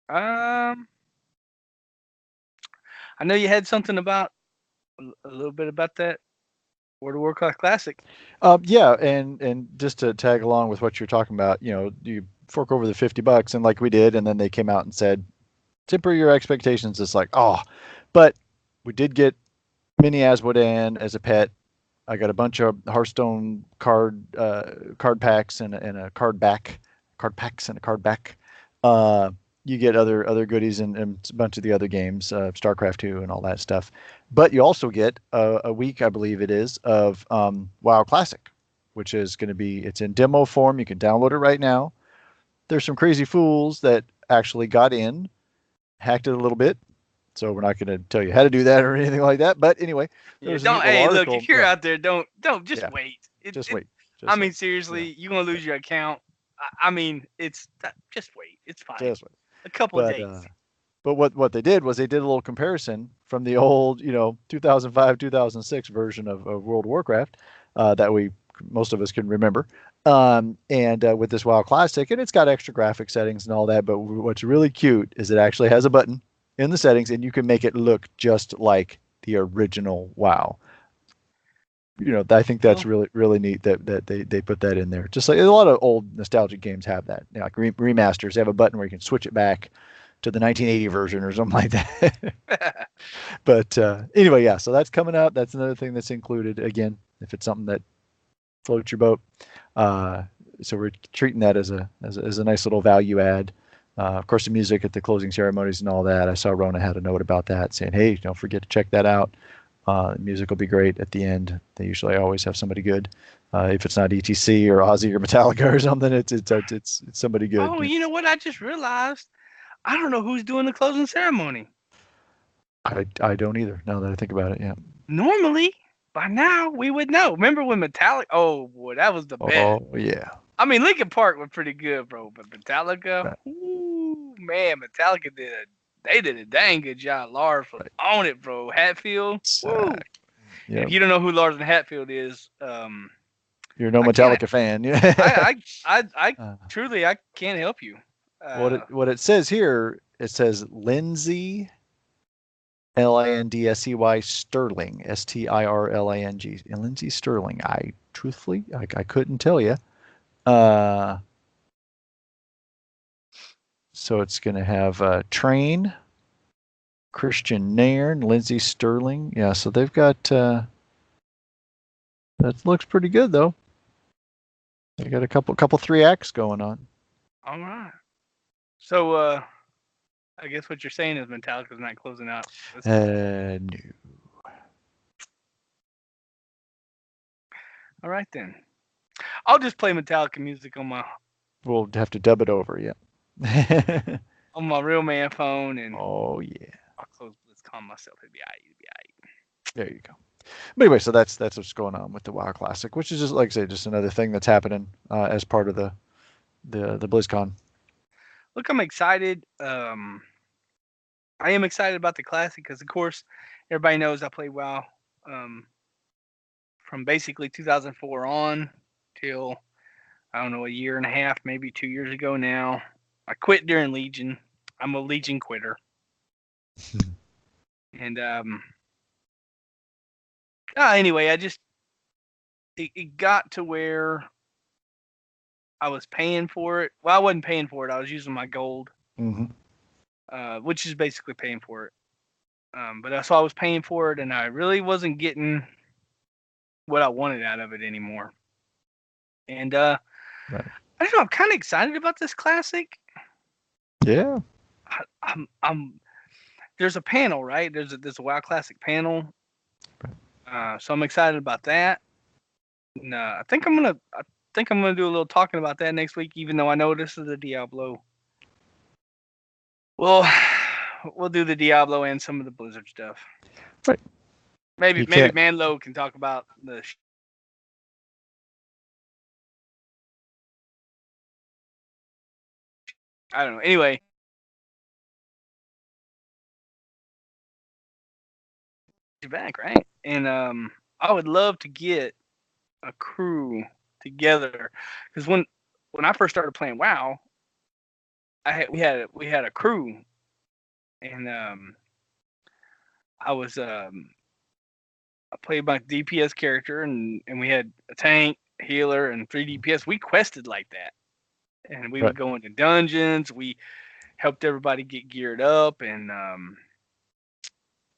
Um, I know you had something about a little bit about that World of Warcraft Classic. Yeah, and just to tag along with what you're talking about, you fork over the $50, and like we did, and then they came out and said, temper your expectations. It's like, oh, but we did get Mini Asmodan as a pet. I got a bunch of Hearthstone card packs and a card packs and a card back. Uh, you get other goodies and a bunch of the other games, StarCraft 2 and all that stuff. But you also get a week, I believe it is, of WoW Classic, which is going to be, it's in demo form. You can download it right now. There's some crazy fools that actually got in, hacked it a little bit. So we're not going to tell you how to do that or anything like that. But anyway, there Yeah, was a neat don't. little Hey, look, article. if you're Yeah, out there, don't just yeah. wait. Just It wait. I Just mean, wait. Yeah. seriously, you're gonna lose your account. I mean, just wait. It's fine. Just wait. A couple of But days. what they did was they did a little comparison from the old 2005 2006 version of World of Warcraft that we most of us can remember, and with this WoW Classic, and it's got extra graphic settings and all that. But what's really cute is it actually has a button in the settings, and you can make it look just like the original WoW. I think that's Well, really neat that they put that in there. Just like a lot of old nostalgic games have that, like remasters. They have a button where you can switch it back to the 1980 version or something like that. But anyway, yeah. So that's coming up. That's another thing that's included. Again, if it's something that floats your boat, uh, so we're treating that as a nice little value add. Of course, the music at the closing ceremonies and all that. I saw Rona had a note about that, saying, "Hey, don't forget to check that out. The music will be great at the end. They usually always have somebody good. If it's not ETC or Ozzy or Metallica or something, it's somebody good. oh, you know what? I just realized I don't know who's doing the closing ceremony. I don't either. Now that I think about it, yeah. Normally, by now we would know. Remember when Metallica? Oh boy, that was the best. Oh yeah. I mean, Linkin Park was pretty good, bro, but Metallica, Right. ooh man, Metallica they did a dang good job. Lars was Right. on it, bro. Hatfield, woo. And Yeah. if you don't know who Lars and Hatfield is, You're no I can't. Metallica fan. Yeah. I Uh, truly I can't help you. what it says here, it says Lindsay Lindsey Sterling, Stirling, Lindsay Sterling. I truthfully, I couldn't tell you. Uh, so it's going to have Train, Christian Nairn, Lindsay Sterling. Yeah, so they've got that looks pretty good though. They got a couple three acts going on. All right. So I guess what you're saying is Metallica's not closing out. No. All right then. I'll just play Metallica music We'll have to dub it over, yeah. on my real man phone, and Oh yeah. I'll close Blizzcon myself. It'll be alright. It'll be alright. There you go. But anyway, so that's what's going on with the WoW Classic, which is just like I say, just another thing that's happening as part of the BlizzCon. Look, I'm excited. I am excited about the classic because, of course, everybody knows I played WoW from basically 2004 on till I don't know, a year and a half, maybe 2 years ago now. I quit during Legion. I'm a Legion quitter, and anyway, it got to where I was paying for it. Well, I wasn't paying for it. I was using my gold, Mm-hmm. which is basically paying for it. But so I was paying for it, and I really wasn't getting what I wanted out of it anymore. And Right. I don't know. I'm kind of excited about this classic. Yeah. I'm there's a panel, right? There's a WoW Classic panel. So I'm excited about that. And, I think I'm gonna do a little talking about that next week, even though I know this is a Diablo. Well, we'll do the Diablo and some of the Blizzard stuff. Right. Maybe can't- Manlow can talk about the. I don't know. Anyway, you're back, right? And I would love to get a crew together because when I first started playing WoW, we had a crew, and I was I played my DPS character, and we had a tank, a healer, and 3 DPS. We quested like that, and we Right. would go into dungeons. We helped everybody get geared up, and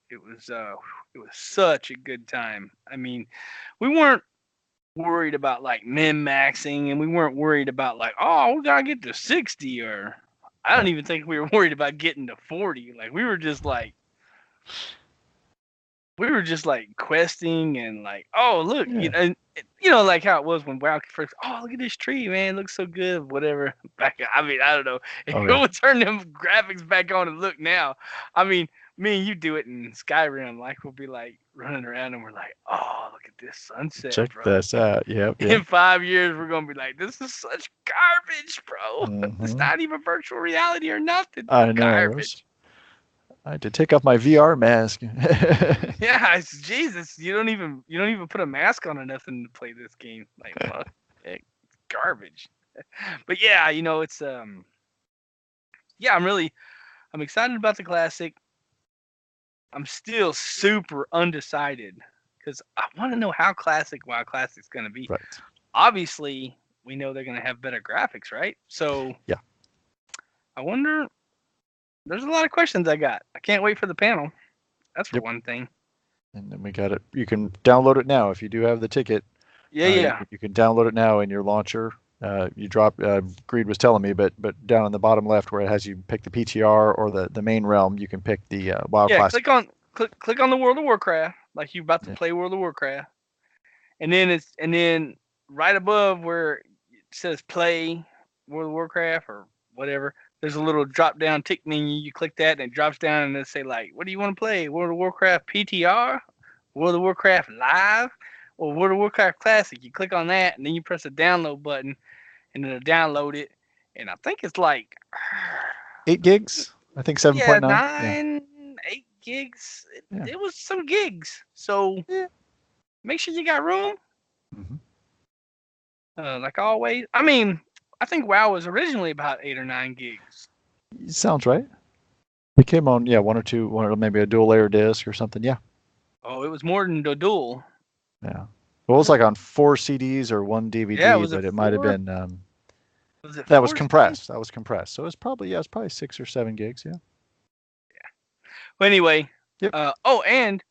it was uh, it was such a good time. I mean, we weren't worried about like min maxing, and we weren't worried about like, oh, we gotta get to 60, or I don't Right. even think we were worried about getting to 40. Like we were just like questing and like, oh look, Yeah. like how it was when WoW first. Oh, look at this tree, man, it looks so good. Whatever. Back, I mean, I don't know. If Oh you yeah. would turn them graphics back on and look now, I mean, me and you do it in Skyrim, like we'll be like running around and we're like, oh, look at this sunset, Check bro. this out. Yep. Yep. In 5 years, we're gonna be like, this is such garbage, bro. It's Hmm. not even virtual reality or nothing. I know. Garbage. I had to take off my VR mask. Yeah, it's Jesus. You don't even put a mask on or nothing to play this game. Like what? Heck, garbage. But yeah, it's yeah, I'm excited about the classic. I'm still super undecided because I want to know how classic WoW Classic's gonna be. Right. Obviously, we know they're gonna have better graphics, right? So Yeah. I wonder. There's a lot of questions I got. I can't wait for the panel. That's for Yep. one thing. And then we got it. You can download it now if you do have the ticket. Yeah, yeah. You can download it now in your launcher. You drop. Greed was telling me, but down in the bottom left where it has you pick the PTR or the main realm, you can pick the WoW Yeah, Classic. click on the World of Warcraft, like you're about to Yeah. play World of Warcraft, and then right above where it says play World of Warcraft or whatever, there's a little drop down tick menu. You click that and it drops down and it say like, what do you want to play? World of Warcraft PTR, World of Warcraft Live, or World of Warcraft Classic. You click on that and then you press the download button and then it'll download it. And I think it's like 8 gigs. I think yeah, 7.9. Yeah. 8 gigs. Yeah. It was some gigs. So Yeah. make sure you got room. Hmm. Like always. I mean, I think WoW was originally about 8 or 9 gigs. Sounds right. It came on, yeah, one or two, maybe a dual layer disc or something. Yeah. Oh, it was more than the dual. Yeah. Well, it was like on 4 CDs or one Yeah, DVD, was it but it might have 4? been Was it that was 4 CDs? compressed. That was compressed. So it's probably, yeah, it's probably 6 or 7 gigs. Yeah. Well, anyway. Yep. Oh, and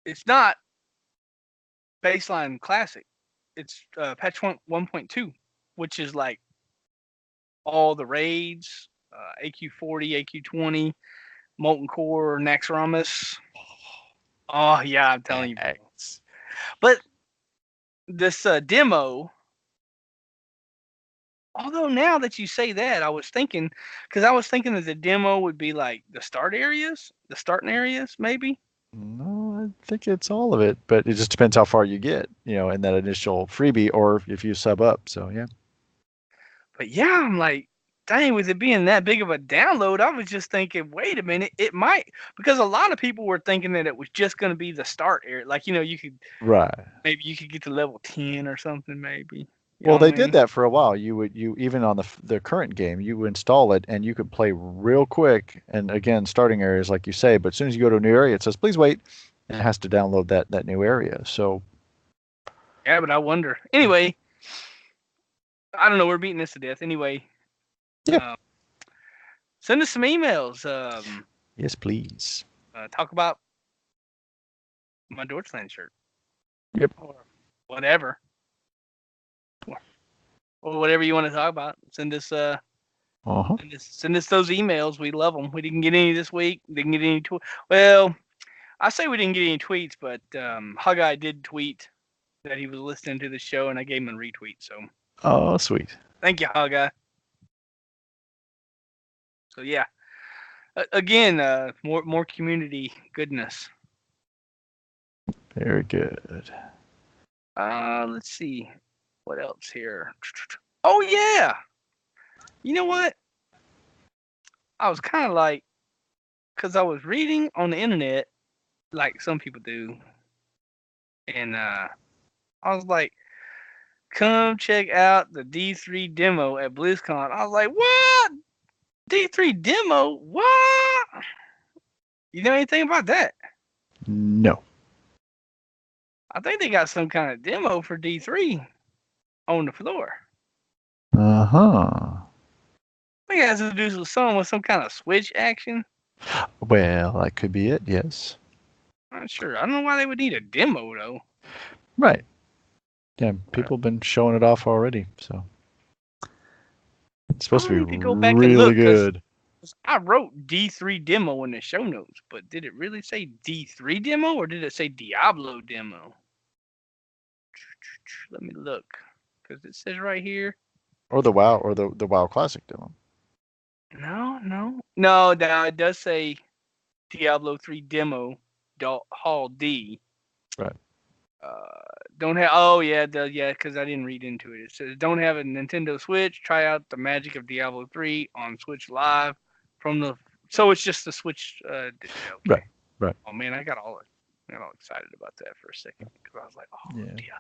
it's not baseline classic. It's patch 1.2, which is like all the raids, AQ40, AQ20, Molten Core, Naxxramas. Oh yeah, I'm telling you. Thanks. But this demo, although now that you say that, I was thinking that the demo would be like the starting areas, maybe. No, I think it's all of it, but it just depends how far you get, in that initial freebie or if you sub up. So yeah. But yeah, I'm like, dang, with it being that big of a download, I was just thinking, wait a minute, it might, because a lot of people were thinking that it was just going to be the start area. Like, Right. maybe you could get to level 10 or something, maybe. You Well, know what they I did mean? that for a while. You even on the current game, you install it and you could play real quick. And again, starting areas like you say, but as soon as you go to a new area, it says please wait, and it has to download that new area. So Yeah, but I wonder. Anyway, I don't know. We're beating this to death. Anyway, yeah, uh, send us some emails. yes, please. Talk about my Deutschland shirt Yep. or whatever. Or whatever you want to talk about. Send us Uh-huh. send us those emails. We love them. We didn't get any this week. Didn't get any well, I say we didn't get any tweets, but Hugeye did tweet that he was listening to the show, and I gave him a retweet. So Oh, sweet. thank you, Hugeye. So yeah, again, more community goodness. Very good. Let's see what else here. Oh yeah, you know what? I was kind of like, because I was reading on the internet, like some people do, and I was like, come check out the D3 demo at BlizzCon. I was like, what? D3 demo? What? You know anything about that? No. I think they got some kind of demo for D3 on the floor. Uh-huh. I think it has to do with some kind of switch action. Well, that could be it, yes. I'm not sure. I don't know why they would need a demo though. Right. Yeah, people have been showing it off already, so it's supposed I to be need to go back and really look because good. I wrote D3 demo in the show notes, but did it really say D3 demo or did it say Diablo demo? Let me look because it says right here. Or the WoW, or the WoW Classic demo. No. It does say Diablo 3 demo Hall D. Right. Don't have. Oh yeah, because I didn't read into it. It says don't have a Nintendo Switch. Try out the magic of Diablo 3 on Switch Live from the. So it's just the Switch. Okay. Right. Right. Oh man, I got all excited about that for a second because I was like, oh Yeah. dear.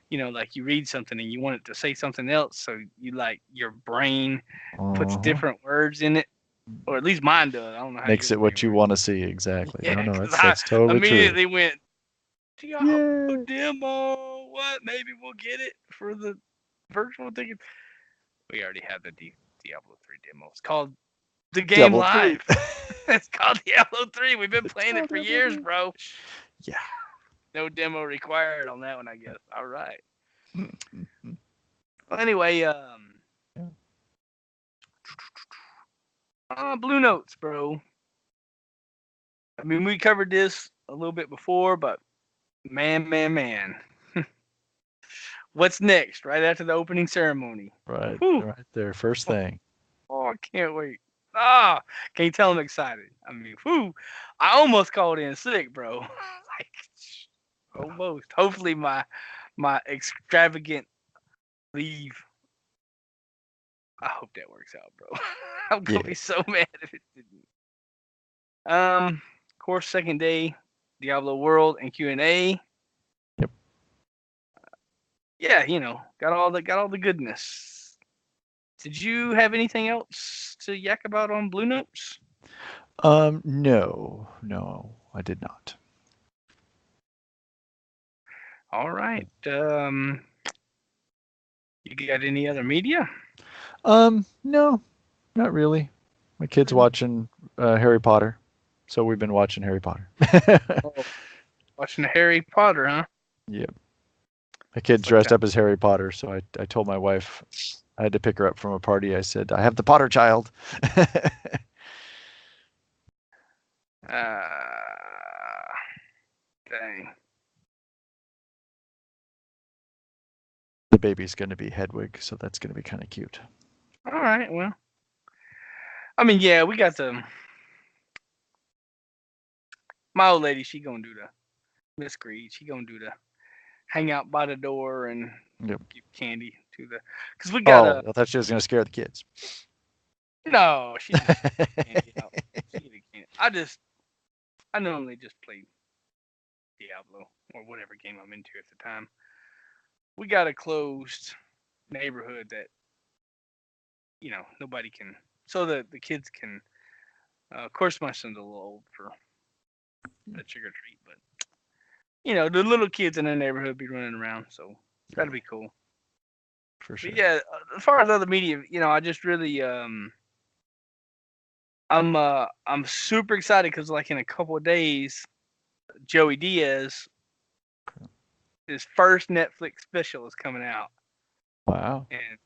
You know, like you read something and you want it to say something else, so you like your brain puts Uh-huh. different words in it, or at least mine does. I don't know how Makes it yours what may you work. want to see, exactly. Yeah, No, because that's I totally true. immediately went Diablo Yay. demo. What? Maybe we'll get it for the virtual ticket. We already have the Diablo 3 demo. It's called the game Diablo 3. live. It's called Diablo 3. We've been It's playing it called for Diablo years, 3. bro. Yeah. No demo required on that one, I guess. All right. Mm-hmm. Well, anyway, Yeah. Blue Notes, bro. I mean, we covered this a little bit before, but man. What's next? Right after the opening ceremony. Right. Whew. Right there. First thing. Oh, I can't wait. Ah, can you tell I'm excited? I mean, whew. I almost called in sick, bro. Like, almost. Hopefully, my extravagant leave. I hope that works out, bro. I'm gonna Yeah. be so mad if it didn't. Course second day, Diablo World and Q&A. Yep. Yeah, got all the goodness. Did you have anything else to yak about on Blue Notes? No, I did not. All right. You got any other media? No, not really. My kid's watching Harry Potter, so we've been watching Harry Potter. Oh, watching Harry Potter, huh? Yep. My kid's It's like dressed that. up as Harry Potter, so I told my wife I had to pick her up from a party. I said, I have the Potter child. Dang. The baby's going to be Hedwig, so that's going to be kind of cute. All right. Well, I mean, yeah, we got my old lady. She gonna do the Miss Greed. She gonna do the hang out by the door and Yep. give candy to the. Cause we got Oh, I thought she was going to scare the kids. No, she just candy out. She get candy. I normally just play Diablo or whatever game I'm into at the time. We got a closed neighborhood that nobody can, so that the kids can. Of course, my son's a little old for a trick or treat, but the little kids in the neighborhood be running around, so that'll be cool. For sure. But yeah, as far as other media, I just really I'm super excited because like in a couple of days, Joey Diaz, his first Netflix special is coming out. Wow. And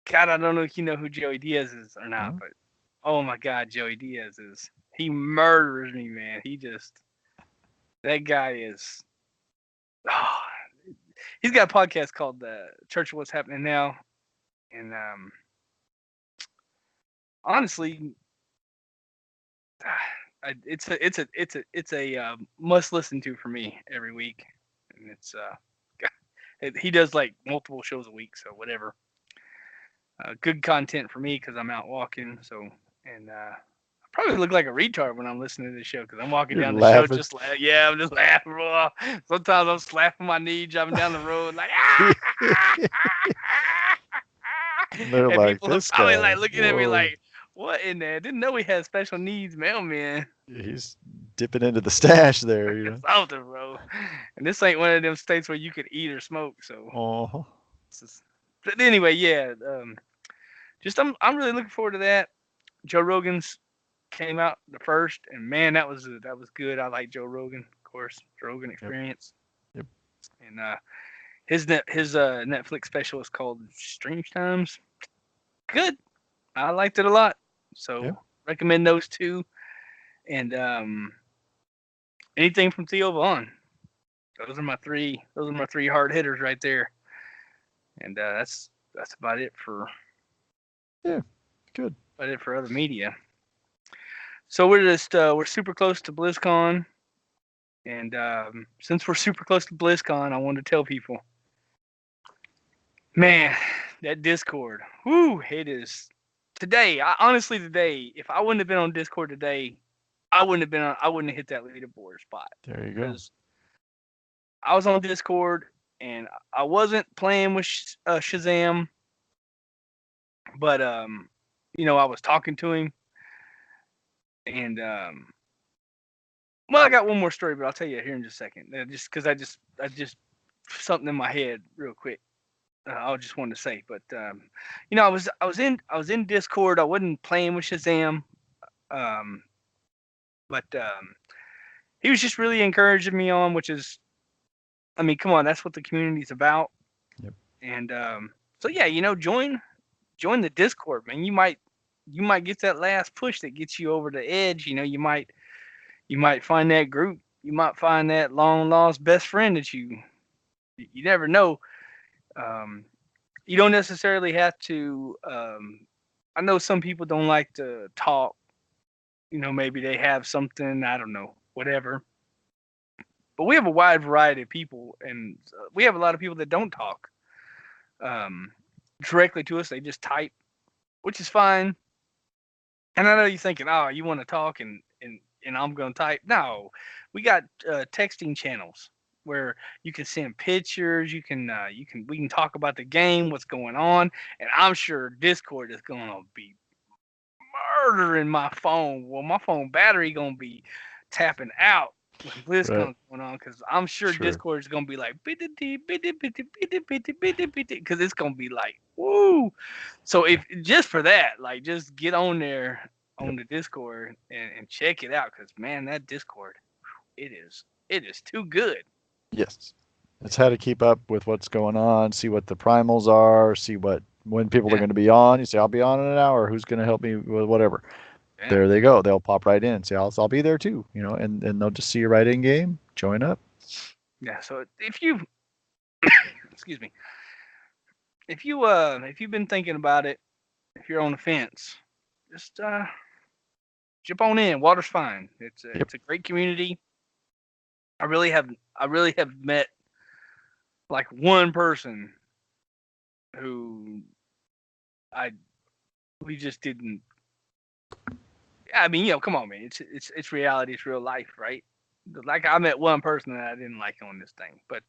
God, I don't know if you know who Joey Diaz is or not, but oh my God, Joey Diaz he murders me, man. That guy is. Oh, he's got a podcast called Church of What's Happening Now, and honestly, it's a must listen to for me every week, and he does like multiple shows a week, so whatever. Good content for me because I'm out walking, and I probably look like a retard when I'm listening to this show because I'm walking You're down the show laughing. just I'm just laughing. Bro. Sometimes I'm slapping my knee driving down the road like They're and like, people are this probably guy. like looking at me Whoa. like, what in there? Didn't know we had special needs mailman. He's Dipping into the stash there, you know. Something, bro. And this ain't one of them states where you could eat or smoke. So, Oh, but anyway, yeah. Just I'm really looking forward to that. Joe Rogan's came out the first, and man, that was good. I like Joe Rogan, of course, Joe Rogan yep, Experience, yep, and his Netflix special is called Strange Times. Good, I liked it a lot. yeah. So recommend those two, and anything from Theo Vaughn. Those are my three. Those are my three hard hitters right there, and that's Yeah, good. about it for other media. So we're super close to BlizzCon, and since we're super close to BlizzCon, I wanted to tell people, man, that Discord, whoo, it is today. Honestly, today, if I wouldn't have been on Discord today, I wouldn't have hit that leaderboard spot There you go. because I was on Discord and I wasn't playing with Shazam, but I was talking to him, and well, I got one more story, but I'll tell you here in just a second. Just because I just something in my head real quick. I just wanted to say, but I was in Discord. I wasn't playing with Shazam, um, but he was just really encouraging me on, which is, I mean, come on, that's what the community's about. Yep. And so yeah, join the Discord, man. You might get that last push that gets you over the edge. You might find that group. You might find that long lost best friend that you never know. Um, you don't necessarily have to. I know some people don't like to talk. Maybe they have something, I don't know, whatever. But we have a wide variety of people, and we have a lot of people that don't talk um, directly to us. They just type, which is fine. And I know you're thinking, oh, you want to talk and I'm going to type. No, we got texting channels where you can send pictures. We can talk about the game, what's going on, and I'm sure Discord is going to be murdering my phone. Well, my phone battery going to be tapping out when Right. BlizzCon's going on because I'm sure Sure. Discord is going to be like because it's going to be like woo. So if just for that, like just get on there Yep. on the Discord and check it out because man, that Discord, it is too good. Yes. It's how to keep up with what's going on, see what the primals are, see what when people are Yeah, going to be on. You say, I'll be on in an hour. Who's going to help me with whatever? yeah, There they go. They'll pop right in. Say, I'll be there too. And they'll just see you right in game. Join up. yeah. So if you excuse me, if you've been thinking about it, if you're on the fence, just jump on in. Water's fine. It's a, Yep. it's a great community. I really have met like one person who I we just didn't. I mean, come on, man. It's reality. It's real life, right? Like I met one person that I didn't like on this thing, but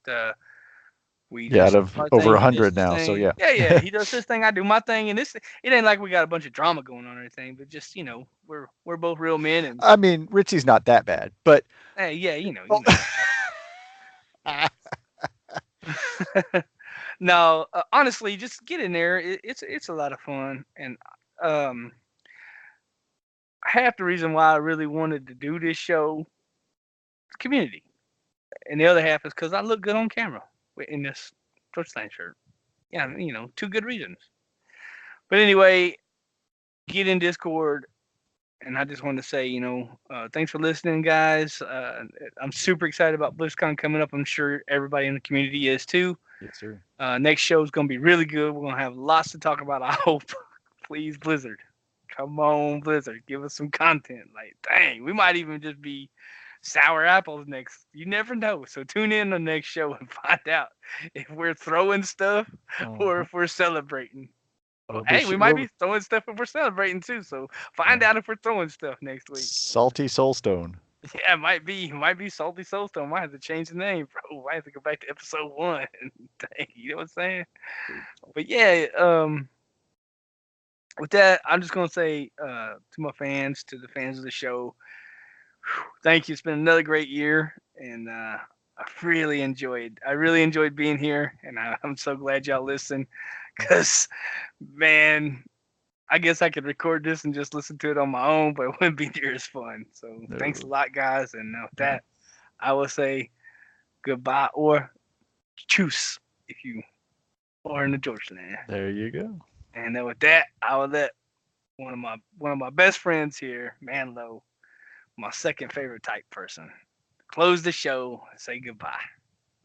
we Yeah, out just of our over thing. a He does hundred his now. So thing. yeah. Yeah, yeah. He does his thing. I do my thing, and it ain't like we got a bunch of drama going on or anything. But just we're both real men, and I mean, Richie's not that bad, but hey, yeah, oh, no, honestly, just get in there. It's a lot of fun, and um, half the reason why I really wanted to do this show, community, and the other half is because I look good on camera in this Torchline shirt. Yeah, two good reasons. But anyway, get in Discord, and I just wanted to say, thanks for listening, guys. I'm super excited about BlizzCon coming up. I'm sure everybody in the community is too. yes, sir. Next show is going to be really good. We're going to have lots to talk about, I hope. Please, Blizzard. Come on, Blizzard. Give us some content. Like, dang, we might even just be sour apples next. You never know. So tune in on the next show and find out if we're throwing stuff or Uh-huh. if we're celebrating. Well, We'll be hey, we sh- might we'll be throwing stuff if we're celebrating too. So find yeah. out if we're throwing stuff next week. Salty Soulstone. Yeah, it might be. It might be Salty Soulstone. Might have to change the name, bro. Might have to go back to episode 1. Dang, you know what I'm saying? But yeah, with that, I'm just gonna say to my fans, to the fans of the show, Thank you. It's been another great year, and I really enjoyed being here, and I'm so glad y'all listen. Cause man, I guess I could record this and just listen to it on my own, but it wouldn't be near as fun. So thanks a No. lot, guys, and with Yeah. that, I will say goodbye or choose if you are in the Georgia land. There you go. And then with that, I will let one of my best friends here, Manlow, my second favorite type person, close the show and say goodbye.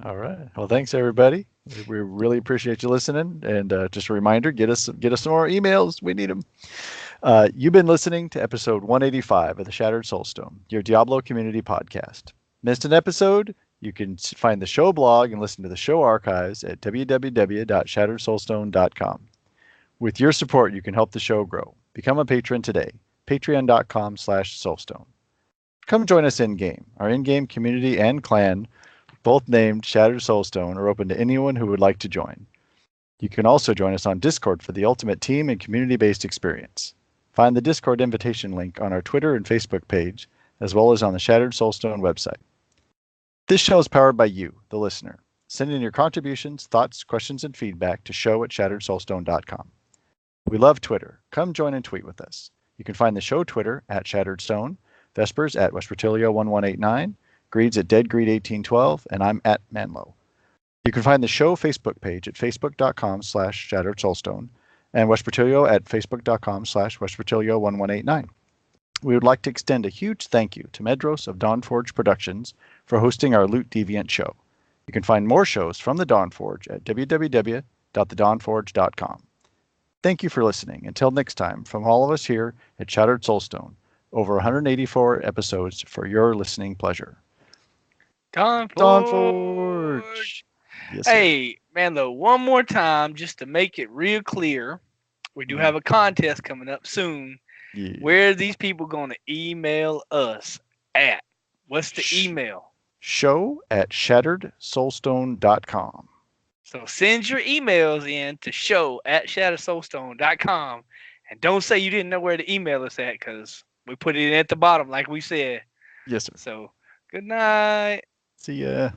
All right. Well, thanks everybody. We really appreciate you listening. And just a reminder, get us some more emails. We need them. You've been listening to episode 185 of the Shattered Soulstone, your Diablo community podcast. Missed an episode? You can find the show blog and listen to the show archives at www.shatteredsoulstone.com. With your support, you can help the show grow. Become a patron today. Patreon.com/Soulstone. Come join us in-game. Our in-game community and clan, both named Shattered Soulstone, are open to anyone who would like to join. You can also join us on Discord for the ultimate team and community-based experience. Find the Discord invitation link on our Twitter and Facebook page, as well as on the Shattered Soulstone website. This show is powered by you, the listener. Send in your contributions, thoughts, questions, and feedback to show@shatteredsoulstone.com. We love Twitter. Come join and tweet with us. You can find the show Twitter @ShatteredStone, Vespers @Vespertilio1189, Greeds @Deadgreed1812, and I'm @Manlow. You can find the show Facebook page at facebook.com/ShatteredSoulstone and Vespertilio at facebook.com/Vespertilio1189. We would like to extend a huge thank you to Medros of Dawnforge Productions for hosting our Loot Deviant show. You can find more shows from the Dawnforge at www.thedawnforge.com. Thank you for listening. Until next time, from all of us here at Shattered Soulstone, over 184 episodes for your listening pleasure. Dawnforge. Yes, sir. Hey, Manlow, one more time, just to make it real clear, we do have a contest coming up soon. Yeah. Where are these people going to email us at? What's the email? show@shatteredsoulstone.com. So send your emails in to show@shatteredsoulstone.com. And don't say you didn't know where to email us at, because we put it in at the bottom like we said. Yes, sir. So good night. See ya.